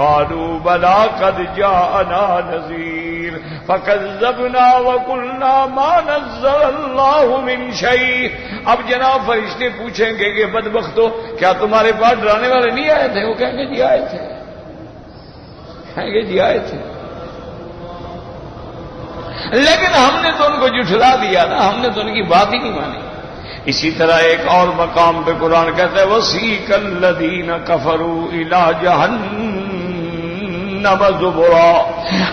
قالوا بلى قد جاءنا نذير فكذبنا وقلنا ما نزل الله من شيء۔ اب جناب فرشتے پوچھیں گے کہ بدبختو کیا تمہارے پاس ڈرانے والے نہیں آئے تھے؟ وہ کہیں گے جی آئے تھے، کہیں گے جی آئے تھے، لیکن ہم نے تو ان کو جھٹلا دیا نا، ہم نے تو ان کی بات ہی نہیں مانی۔ اسی طرح ایک اور مقام پہ قرآن کہتا ہے وَسِيقَ الَّذِينَ كَفَرُوا إِلَى جَهَنَّمَ زُبُرًا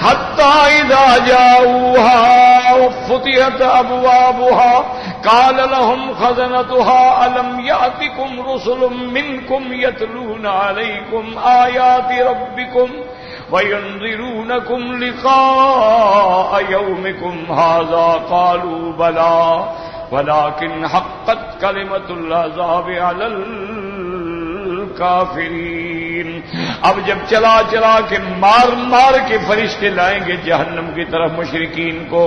حَتَّى إِذَا جَاءُوهَا وَفُتِحَتْ أَبْوَابُهَا قَالَ لَهُمْ خَزَنَتُهَا أَلَمْ يَأْتِكُمْ رُسُلٌ مِّنكُمْ يَتْلُونَ عَلَيْكُمْ آيَاتِ رَبِّكُمْ وَيُنذِرُونَكُمْ لِقَاءَ يَوْمِكُمْ هَذَا قَالُوا بَلَى وَلَكِنْ حَقَّتْ كَلِمَةُ الْعَذَابِ عَلَى الْكَافِرِينَ۔ اب جب چلا چلا کے مار مار کے فرشتے لائیں گے جہنم کی طرف مشرکین کو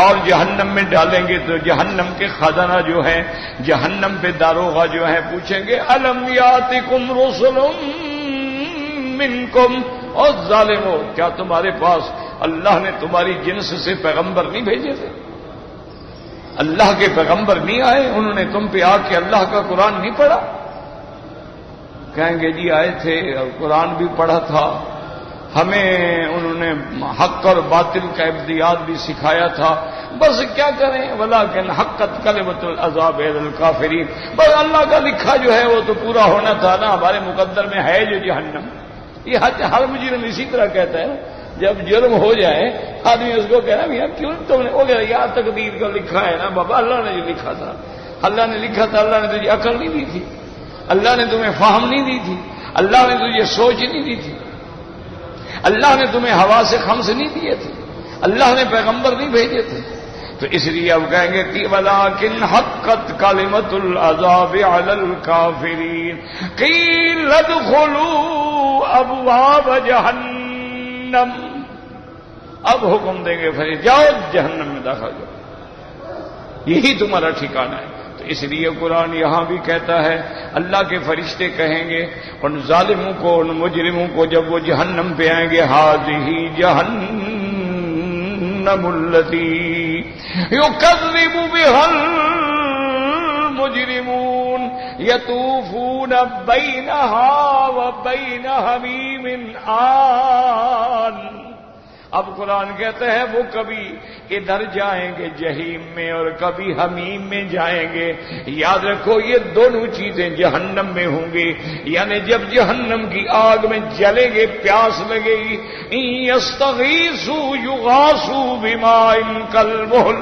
اور جہنم میں ڈالیں گے تو جہنم کے خزانہ جو ہے، جہنم پہ داروغہ جو ہے پوچھیں گے الم یاتکم رسل منکم، اور ظالمو کیا تمہارے پاس اللہ نے تمہاری جنس سے پیغمبر نہیں بھیجے تھے؟ اللہ کے پیغمبر نہیں آئے؟ انہوں نے تم پہ آ کے اللہ کا قرآن نہیں پڑھا؟ کہیں گے جی آئے تھے اور قرآن بھی پڑھا تھا، ہمیں انہوں نے حق اور باطل کا ابتدیات بھی سکھایا تھا، بس کیا کریں، ولیکن حقت کلمۃ العذاب علی الکافرین، بس اللہ کا لکھا جو ہے وہ تو پورا ہونا تھا نا، ہمارے مقدر میں ہے جو جہنم۔ یہ ہر مجرم اسی طرح کہتا ہے، جب جرم ہو جائے آدمی اس کو کہنا بھیا کیوں تم نے، وہ کہہ رہا یار تقدیر کا لکھا ہے نا بابا، اللہ نے جو لکھا تھا، اللہ نے لکھا تھا، اللہ نے تجھے عقل نہیں دی تھی، اللہ نے تمہیں فہم نہیں دی تھی، اللہ نے تجھے سوچ نہیں دی تھی، اللہ نے تمہیں حواس خمس نہیں دیے تھے، اللہ نے پیغمبر نہیں بھیجے تھے، تو اس لیے اب کہیں گے کہ ولیکن حقت کلمۃ العذاب علی الکافرین قیل ادخلوا ابواب جہنم، اب حکم دیں گے پھر جاؤ جہنم میں داخل ہو، یہی تمہارا ٹھکانہ ہے۔ تو اس لیے قرآن یہاں بھی کہتا ہے، اللہ کے فرشتے کہیں گے ان ظالموں کو، ان مجرموں کو جب وہ جہنم پہ آئیں گے، ھذہ جہنم التی یکذب بھا المجرمون یطوفون بینہا وبین حمیم آن۔ اب قرآن کہتا ہے وہ کبھی ادھر جائیں گے جہیم میں اور کبھی حمیم میں جائیں گے، یاد رکھو یہ دونوں چیزیں جہنم میں ہوں گی، یعنی جب جہنم کی آگ میں جلیں گے پیاس لگے گی، ان یستغیثوا یغاثوا بماء کالمہل،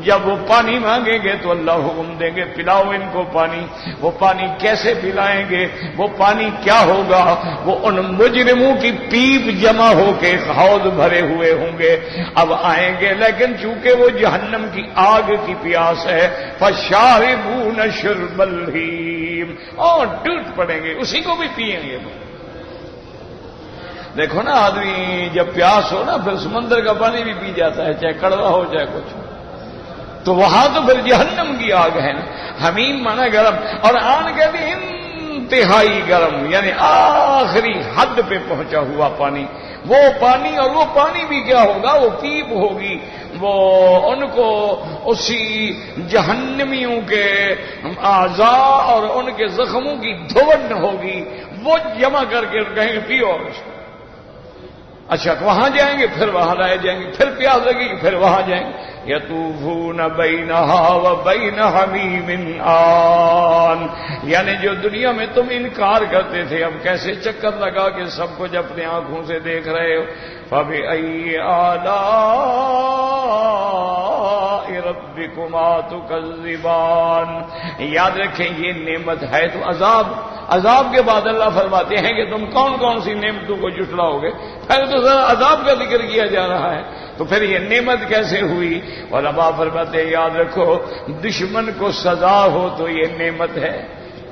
جب وہ پانی مانگیں گے تو اللہ حکم دیں گے پلاؤ ان کو پانی۔ وہ پانی کیسے پلائیں گے؟ وہ پانی کیا ہوگا؟ وہ ان مجرموں کی پیپ جمع ہو کے حوض بھرے ہوئے ہوں گے، اب آئیں گے، لیکن چونکہ وہ جہنم کی آگ کی پیاس ہے، فشاربون شرب الہیم، اور ٹوٹ پڑیں گے، اسی کو بھی پئیں گے۔ دیکھو نا آدمی جب پیاس ہو نا پھر سمندر کا پانی بھی پی جاتا ہے، چاہے کڑوا ہو چاہے کچھ ہو، تو وہاں تو پھر جہنم کی آگ ہے نا۔ حمیم مانا گرم، اور آن کہتے ہیں انتہائی گرم، یعنی آخری حد پہ پہنچا ہوا پانی، وہ پانی، اور وہ پانی بھی کیا ہوگا؟ وہ پیپ ہوگی، وہ ان کو اسی جہنمیوں کے اعضاء اور ان کے زخموں کی دھون ہوگی، وہ جمع کر کے کہیں گے پیو اس کو۔ اچھا تو وہاں جائیں گے، پھر وہاں لائے جائیں گے، پھر پیاس لگے گی، پھر وہاں جائیں گے، یطوفون بینہا وبین حمیم آن، یعنی جو دنیا میں تم انکار کرتے تھے اب کیسے چکر لگا کے سب کچھ اپنے آنکھوں سے دیکھ رہے ہو۔ فبأی آلاء ربکما تکذبان، یاد رکھیں یہ نعمت ہے تو عذاب کے بعد اللہ فرماتے ہیں کہ تم کون کون سی نعمتوں کو جھٹلاؤ گے، پہلے تو ذرا عذاب کا ذکر کیا جا رہا ہے، تو پھر یہ نعمت کیسے ہوئی؟ علماء فرماتے ہیں یاد رکھو دشمن کو سزا ہو تو یہ نعمت ہے۔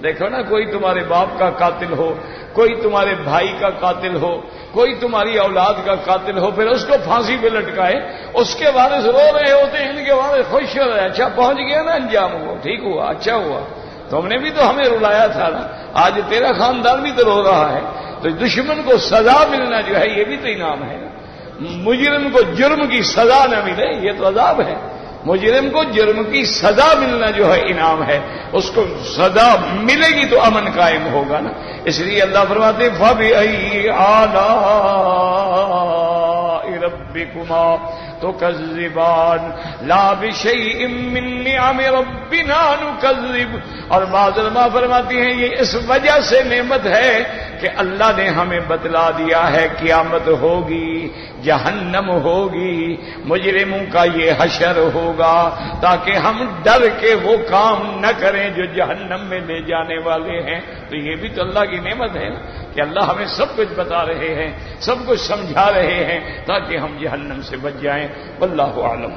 دیکھو نا کوئی تمہارے باپ کا قاتل ہو، کوئی تمہارے بھائی کا قاتل ہو، کوئی تمہاری اولاد کا قاتل ہو، پھر اس کو پھانسی پہ لٹکائے، اس کے وارث رو رہے ہوتے ہیں، ان کے وارث خوش ہو رہے ہیں، اچھا پہنچ گیا نا انجام، ہوا ٹھیک ہوا، اچھا ہوا، تم نے بھی تو ہمیں رلایا تھا نا، آج تیرا خاندان بھی تو رو رہا ہے۔ تو دشمن کو سزا ملنا جو ہے یہ بھی تو انعام ہے نا، مجرم کو جرم کی سزا نہ ملے یہ تو عذاب ہے، مجرم کو جرم کی سزا ملنا جو ہے انعام ہے، اس کو سزا ملے گی تو امن قائم ہوگا نا۔ اس لیے اللہ فرماتے فَبِأَيِّ آلَاءِ رَبِّكُمَا تُكَذِّبَانِ لَا بِشَيْءٍ مِّن نِّعَمِ رَبِّنَا نُكَذِّبُ، اور بعض علماء فرماتی ہیں یہ اس وجہ سے نعمت ہے کہ اللہ نے ہمیں بتلا دیا ہے قیامت ہوگی، جہنم ہوگی، مجرموں کا یہ حشر ہوگا، تاکہ ہم ڈر کے وہ کام نہ کریں جو جہنم میں لے جانے والے ہیں۔ تو یہ بھی تو اللہ کی نعمت ہے نا کہ اللہ ہمیں سب کچھ بتا رہے ہیں، سب کچھ سمجھا رہے ہیں تاکہ ہم جہنم سے بچ جائیں۔ واللہ اعلم۔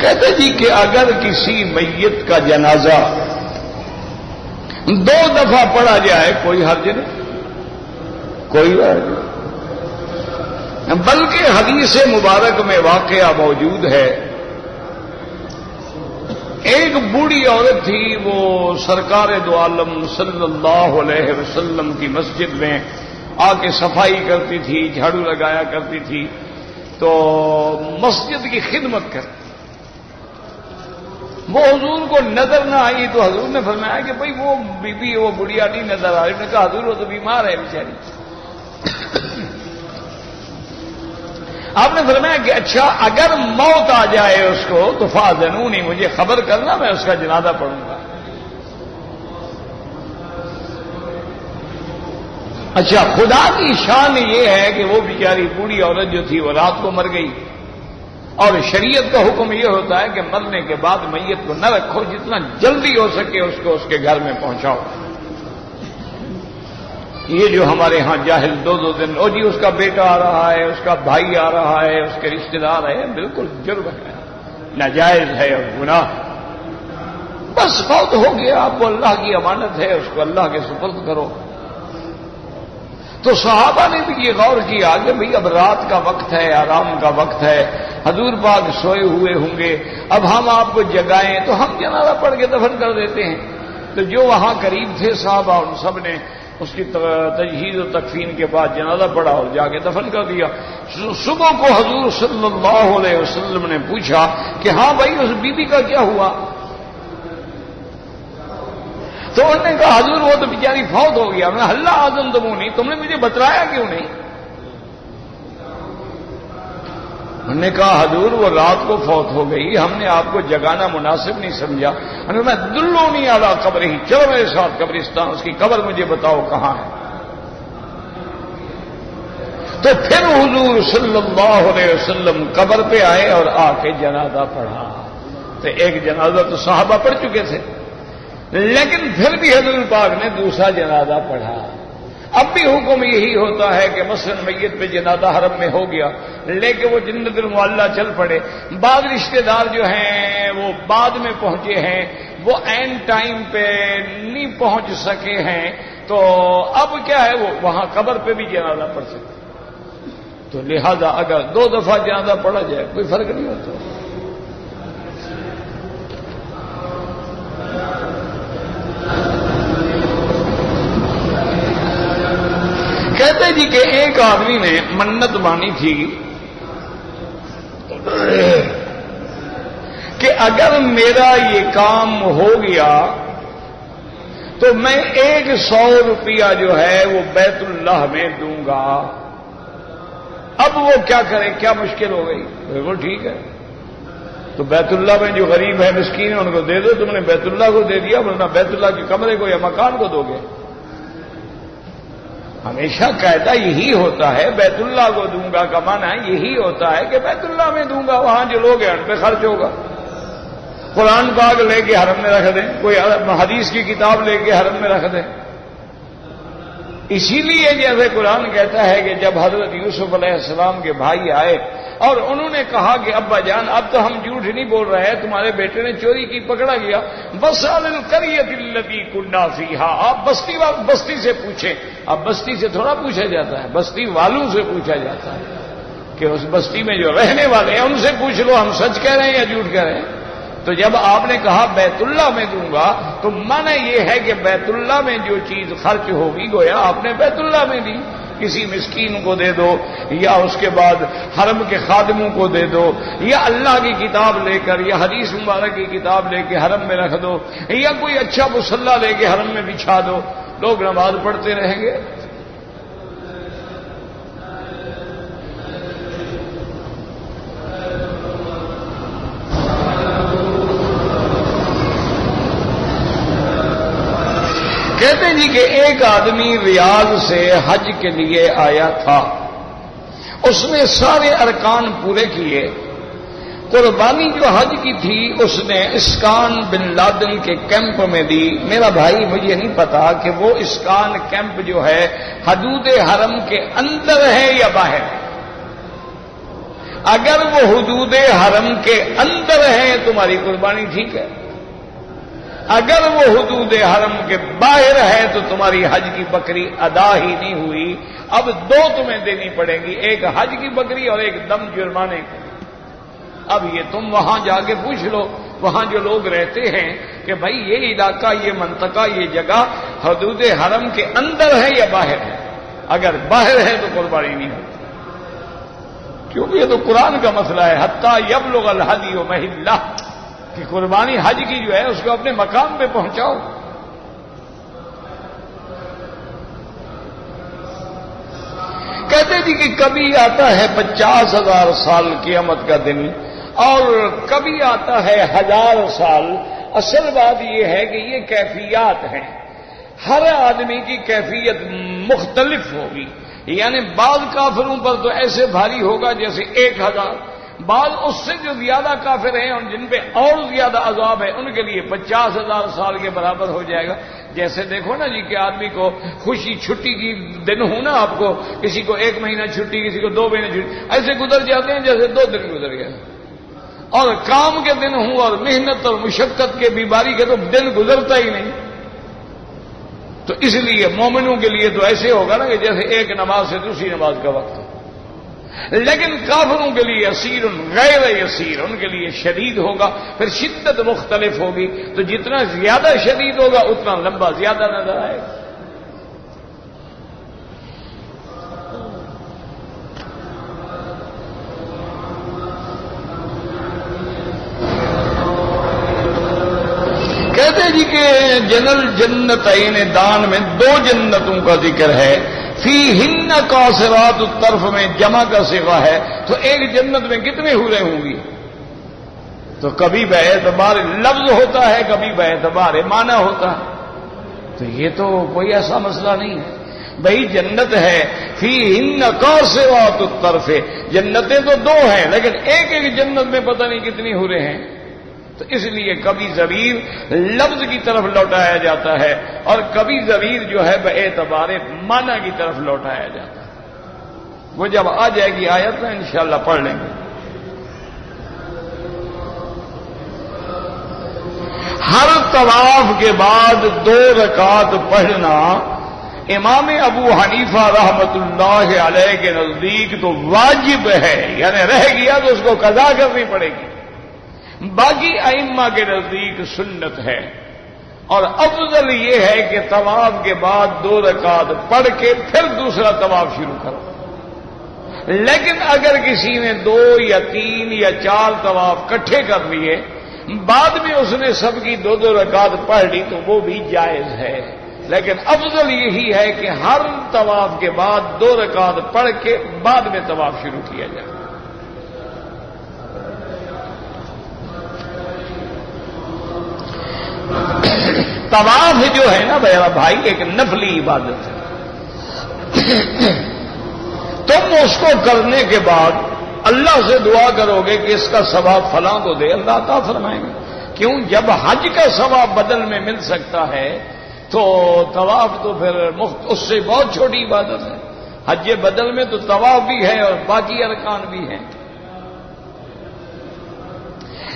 کہتے جی کہ اگر کسی میت کا جنازہ 2 دفعہ پڑھا جائے کوئی حرج نہیں، کوئی حرج نہیں، بلکہ حدیث مبارک میں واقعہ موجود ہے ایک بوڑھی عورت تھی، وہ سرکار دو عالم صلی اللہ علیہ وسلم کی مسجد میں آ کے صفائی کرتی تھی، جھاڑو لگایا کرتی تھی، تو مسجد کی خدمت کرتی۔ وہ حضور کو نظر نہ آئی تو حضور نے فرمایا کہ بھئی وہ بی بی وہ بڑھیا نہیں نظر آ رہی۔ نے کہا حضور وہ تو بیمار ہے بیچاری۔ آپ نے فرمایا کہ اچھا اگر موت آ جائے اس کو تو فاذنونی، مجھے خبر کرنا، میں اس کا جنازہ پڑھوں گا۔ اچھا خدا کی شان یہ ہے کہ وہ بیچاری بوڑھی عورت جو تھی وہ رات کو مر گئی، اور شریعت کا حکم یہ ہوتا ہے کہ مرنے کے بعد میت کو نہ رکھو، جتنا جلدی ہو سکے اس کو اس کے گھر میں پہنچاؤ۔ یہ جو ہمارے ہاں جاہل دو دن او جی اس کا بیٹا آ رہا ہے، اس کا بھائی آ رہا ہے، اس کے رشتہ دار ہے، بالکل جرم ہے، ناجائز ہے اور گناہ۔ بس فوت ہو گیا، آپ کو اللہ کی امانت ہے، اس کو اللہ کے سپرد کرو۔ تو صحابہ نے بھی یہ غور کیا کہ بھئی اب رات کا وقت ہے، آرام کا وقت ہے، حضور پاک سوئے ہوئے ہوں گے، اب ہم آپ کو جگائیں تو ہم جنازہ پڑھ کے دفن کر دیتے ہیں۔ تو جو وہاں قریب تھے صحابہ، ان سب نے اس کی تجہیز و تکفین کے بعد جنازہ پڑھا اور جا کے دفن کر دیا۔ صبح کو حضور صلی اللہ علیہ وسلم نے پوچھا کہ ہاں بھائی اس بی بی کا کیا ہوا؟ تو انہوں نے کہا حضور وہ تو بیچاری فوت ہو گیا۔ میں اللہ اعظم تمونی، تم نے مجھے بتلایا کیوں نہیں؟ انہوں نے کہا حضور وہ رات کو فوت ہو گئی، ہم نے آپ کو جگانا مناسب نہیں سمجھا۔ میں دلونی اعلیٰ قبر ہی، چلو میرے ساتھ قبرستان، اس کی قبر مجھے بتاؤ کہاں ہے۔ تو پھر حضور صلی اللہ علیہ وسلم قبر پہ آئے اور آ کے جنازہ پڑھا۔ تو ایک جنازہ تو صحابہ پڑھ چکے تھے، لیکن پھر بھی حضور پاک نے دوسرا جنازہ پڑھا۔ اب بھی حکم یہی ہوتا ہے کہ مثلا میت پہ جنازہ حرم میں ہو گیا، لیکن وہ جنت المعلیٰ چل پڑے۔ بعض رشتہ دار جو ہیں وہ بعد میں پہنچے ہیں، وہ عین ٹائم پہ نہیں پہنچ سکے ہیں، تو اب کیا ہے وہ وہاں قبر پہ بھی جنازہ پڑھ سکتے۔ تو لہذا اگر 2 دفعہ جنازہ پڑھا جائے کوئی فرق نہیں ہوتا۔ کہتے جی کہ ایک آدمی نے منت مانی تھی کہ اگر میرا یہ کام ہو گیا تو میں 100 روپیہ جو ہے وہ بیت اللہ میں دوں گا۔ اب وہ کیا کرے، کیا مشکل ہو گئی؟ بالکل ٹھیک ہے، تو بیت اللہ میں جو غریب ہے مسکین ہے ان کو دے دو۔ تم نے بیت اللہ کو دے دیا، ورنہ بیت اللہ کے کمرے کو یا مکان کو دو گے؟ ہمیشہ قاعدہ یہی ہوتا ہے، بیت اللہ کو دوں گا کا معنی یہی ہوتا ہے کہ بیت اللہ میں دوں گا، وہاں جو لوگ ہیں ان پہ خرچ ہوگا۔ قرآن پاک لے کے حرم میں رکھ دیں، کوئی حدیث کی کتاب لے کے حرم میں رکھ دیں۔ اسی لیے جیسے قرآن کہتا ہے کہ جب حضرت یوسف علیہ السلام کے بھائی آئے اور انہوں نے کہا کہ ابا جان اب تو ہم جھوٹ نہیں بول رہے ہیں، تمہارے بیٹے نے چوری کی، پکڑا گیا۔ وَاسْأَلِ الْقَرْيَةَ الَّتِي كُنَّا فِيهَا، آپ بستی سے پوچھیں۔ اب بستی سے تھوڑا پوچھا جاتا ہے، بستی والوں سے پوچھا جاتا ہے کہ اس بستی میں جو رہنے والے ہیں ان سے پوچھ لو ہم سچ کہہ رہے ہیں یا جھوٹ کہہ رہے ہیں۔ تو جب آپ نے کہا بیت اللہ میں دوں گا تو معنی یہ ہے کہ بیت اللہ میں جو چیز خرچ ہوگی گویا آپ نے بیت اللہ میں دی، کسی مسکین کو دے دو، یا اس کے بعد حرم کے خادموں کو دے دو، یا اللہ کی کتاب لے کر یا حدیث مبارک کی کتاب لے کے حرم میں رکھ دو، یا کوئی اچھا مصلی لے کے حرم میں بچھا دو، لوگ نماز پڑھتے رہیں گے۔ کہتے جی کہ ایک آدمی ریاض سے حج کے لیے آیا تھا، اس نے سارے ارکان پورے کیے، قربانی جو حج کی تھی اس نے اسکان بن لادن کے کیمپ میں دی۔ میرا بھائی مجھے نہیں پتا کہ وہ اسکان کیمپ جو ہے حدود حرم کے اندر ہے یا باہر۔ اگر وہ حدود حرم کے اندر ہے تمہاری قربانی ٹھیک ہے، اگر وہ حدود حرم کے باہر ہے تو تمہاری حج کی بکری ادا ہی نہیں ہوئی۔ اب 2 تمہیں دینی پڑیں گی، ایک حج کی بکری اور ایک دم جرمانے کی۔ اب یہ تم وہاں جا کے پوچھ لو وہاں جو لوگ رہتے ہیں کہ بھائی یہ علاقہ، یہ منطقہ، یہ جگہ حدود حرم کے اندر ہے یا باہر ہے، اگر باہر ہے تو قربانی نہیں ہوتی، کیونکہ یہ تو قرآن کا مسئلہ ہے، حتیٰ یبلغ الہدی محلہ، کہ قربانی حج کی جو ہے اس کو اپنے مقام پہ پہنچاؤ۔ کہتے جی کہ کبھی آتا ہے 50,000 سال قیامت کا دن اور کبھی آتا ہے 1000 سال۔ اصل بات یہ ہے کہ یہ کیفیات ہیں، ہر آدمی کی کیفیت مختلف ہوگی، یعنی بعض کافروں پر تو ایسے بھاری ہوگا جیسے 1000، بعض اس سے جو زیادہ کافر ہیں اور جن پہ اور زیادہ عذاب ہے ان کے لیے 50,000 سال کے برابر ہو جائے گا۔ جیسے دیکھو نا جی کہ آدمی کو خوشی چھٹی کی دن ہو نا، آپ کو کسی کو 1 مہینہ چھٹی، کسی کو 2 مہینے چھٹی، ایسے گزر جاتے ہیں جیسے 2 دن گزر گئے، اور کام کے دن ہوں اور محنت اور مشقت کے بیماری کے تو دن گزرتا ہی نہیں۔ تو اس لیے مومنوں کے لیے تو ایسے ہوگا نا کہ جیسے ایک نماز سے دوسری نماز کا وقت، لیکن کافروں کے لیے یسیر غیر یسیر، ان کے لیے شدید ہوگا، پھر شدت مختلف ہوگی، تو جتنا زیادہ شدید ہوگا اتنا لمبا زیادہ نظر آئے گا۔ کہتے جی کہ جنل جنتین دان میں 2 جنتوں کا ذکر ہے، فیہن قاصرات الطرف میں جمع کا صیغہ ہے، تو ایک جنت میں کتنے حوریں ہوں گی؟ تو کبھی باعتبار لفظ ہوتا ہے، کبھی باعتبار معنی ہوتا ہے، تو یہ تو کوئی ایسا مسئلہ نہیں ہے بھائی، جنت ہے فیہن قاصرات الطرف، جنتیں تو 2 ہیں لیکن ایک جنت میں پتہ نہیں کتنی حوریں ہیں، تو اس لیے کبھی ضمیر لفظ کی طرف لوٹایا جاتا ہے اور کبھی ضمیر جو ہے باعتبار معنی کی طرف لوٹایا جاتا ہے۔ وہ جب آ جائے گی آیت میں انشاءاللہ پڑھ لیں گے۔ ہر طواف کے بعد 2 رکعت پڑھنا امام ابو حنیفہ رحمۃ اللہ علیہ کے نزدیک تو واجب ہے، یعنی رہ گیا تو اس کو قضا کرنی پڑے گی، باقی ائمہ کے نزدیک سنت ہے، اور افضل یہ ہے کہ طواف کے بعد 2 رکعت پڑھ کے پھر دوسرا طواف شروع کرو، لیکن اگر کسی نے 2 یا 3 یا 4 طواف اکٹھے کر لیے، بعد میں اس نے سب کی 2 رکعت پڑھ لی تو وہ بھی جائز ہے، لیکن افضل یہی ہے کہ ہر طواف کے بعد 2 رکعت پڑھ کے بعد میں طواف شروع کیا جائے۔ طواف جو ہے نا میرا بھائی ایک نفلی عبادت ہے، تم اس کو کرنے کے بعد اللہ سے دعا کرو گے کہ اس کا ثواب فلاں کو دے، اللہ عطا فرمائیں گے۔ کیوں؟ جب حج کا ثواب بدل میں مل سکتا ہے تو طواف تو پھر اس سے بہت چھوٹی عبادت ہے، حج بدل میں تو طواف بھی ہے اور باقی ارکان بھی ہیں۔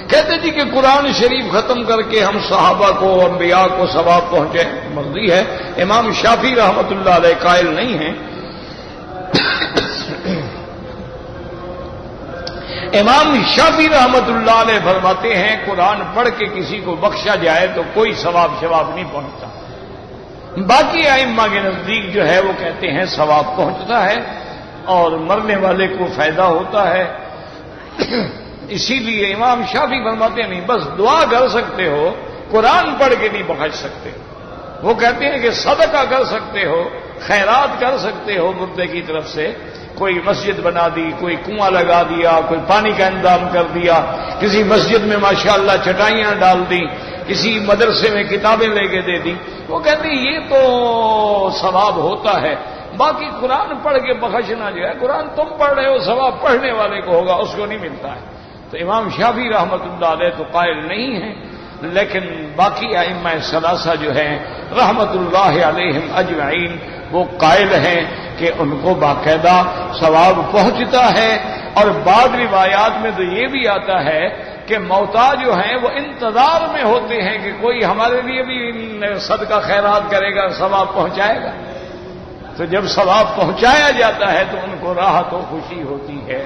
کہتے جی کہ قرآن شریف ختم کر کے ہم صحابہ کو انبیاء کو ثواب پہنچے، مرضی ہے، امام شافعی رحمۃ اللہ علیہ قائل نہیں ہیں۔ امام شافعی رحمۃ اللہ علیہ فرماتے ہیں قرآن پڑھ کے کسی کو بخشا جائے تو کوئی ثواب نہیں پہنچتا، باقی ائمہ کے نزدیک جو ہے وہ کہتے ہیں ثواب پہنچتا ہے اور مرنے والے کو فائدہ ہوتا ہے، اسی لیے امام شافعی فرماتے ہیں نہیں، بس دعا کر سکتے ہو، قرآن پڑھ کے نہیں بخش سکتے۔ وہ کہتے ہیں کہ صدقہ کر سکتے ہو، خیرات کر سکتے ہو، مردے کی طرف سے کوئی مسجد بنا دی، کوئی کنواں لگا دیا، کوئی پانی کا انتظام کر دیا، کسی مسجد میں ماشاءاللہ چٹائیاں ڈال دی، کسی مدرسے میں کتابیں لے کے دے دی، وہ کہتے ہیں یہ تو ثواب ہوتا ہے، باقی قرآن پڑھ کے بخشنا جو ہے، قرآن تم پڑھ رہے ہو، ثواب پڑھنے والے کو ہوگا، اس کو نہیں ملتا ہے۔ تو امام شافعی رحمۃ اللہ علیہ تو قائل نہیں ہیں، لیکن باقی ائمہ ثلاثہ جو ہیں رحمۃ اللہ علیہم اجمعین وہ قائل ہیں کہ ان کو باقاعدہ ثواب پہنچتا ہے، اور بعض روایات میں تو یہ بھی آتا ہے کہ موتا جو ہیں وہ انتظار میں ہوتے ہیں کہ کوئی ہمارے لیے بھی صدقہ خیرات کرے گا، ثواب پہنچائے گا، تو جب ثواب پہنچایا جاتا ہے تو ان کو راحت و خوشی ہوتی ہے۔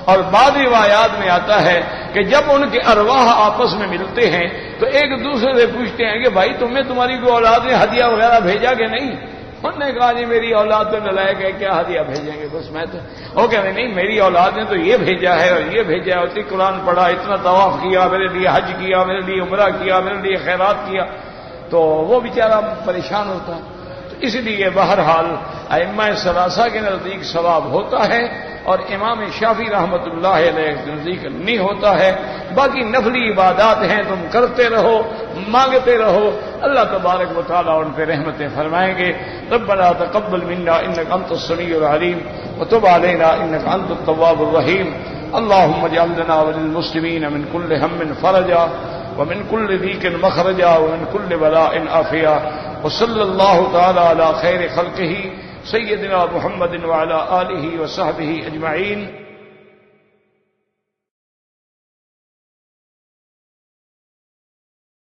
اور بعض روایات میں آتا ہے کہ جب ان کے ارواح آپس میں ملتے ہیں تو ایک دوسرے سے پوچھتے ہیں کہ بھائی تمہیں تمہاری کوئی اولاد نے ہدیہ وغیرہ بھیجا کہ نہیں؟ انہوں نے کہا جی میری اولاد تو نلائق ہے، کیا ہدیہ بھیجیں گے؟ بس میں تو وہ کہتے نہیں، میری اولاد نے تو یہ بھیجا ہے اور یہ بھیجا ہے، اتنی قرآن پڑھا، اتنا طواف کیا، میرے لیے حج کیا، میرے لیے عمرہ کیا، میرے لیے خیرات کیا، تو وہ بیچارہ پریشان ہوتا ہے۔ تو اس لیے بہرحال ائمہ ثلاثہ کے نزدیک ثواب ہوتا ہے اور امام شافعی رحمۃ اللہ علیہ کے نزدیک نہیں ہوتا ہے۔ باقی نفلی عبادات ہیں، تم کرتے رہو، مانگتے رہو، اللہ تبارک و تعالیٰ ان پہ رحمتیں فرمائیں گے۔ ربنا تقبل منا انک انت السمیع العلیم وتب علینا انک انت التواب الرحیم۔ اللهم اجعل لنا وللمسلمین من كل هم فرجا ومن كل ضيق مخرجا ومن كل بلاء عافيا، وصلى الله تعالى على خير خلقه سيدنا محمد وعلى آله وصحبه أجمعين۔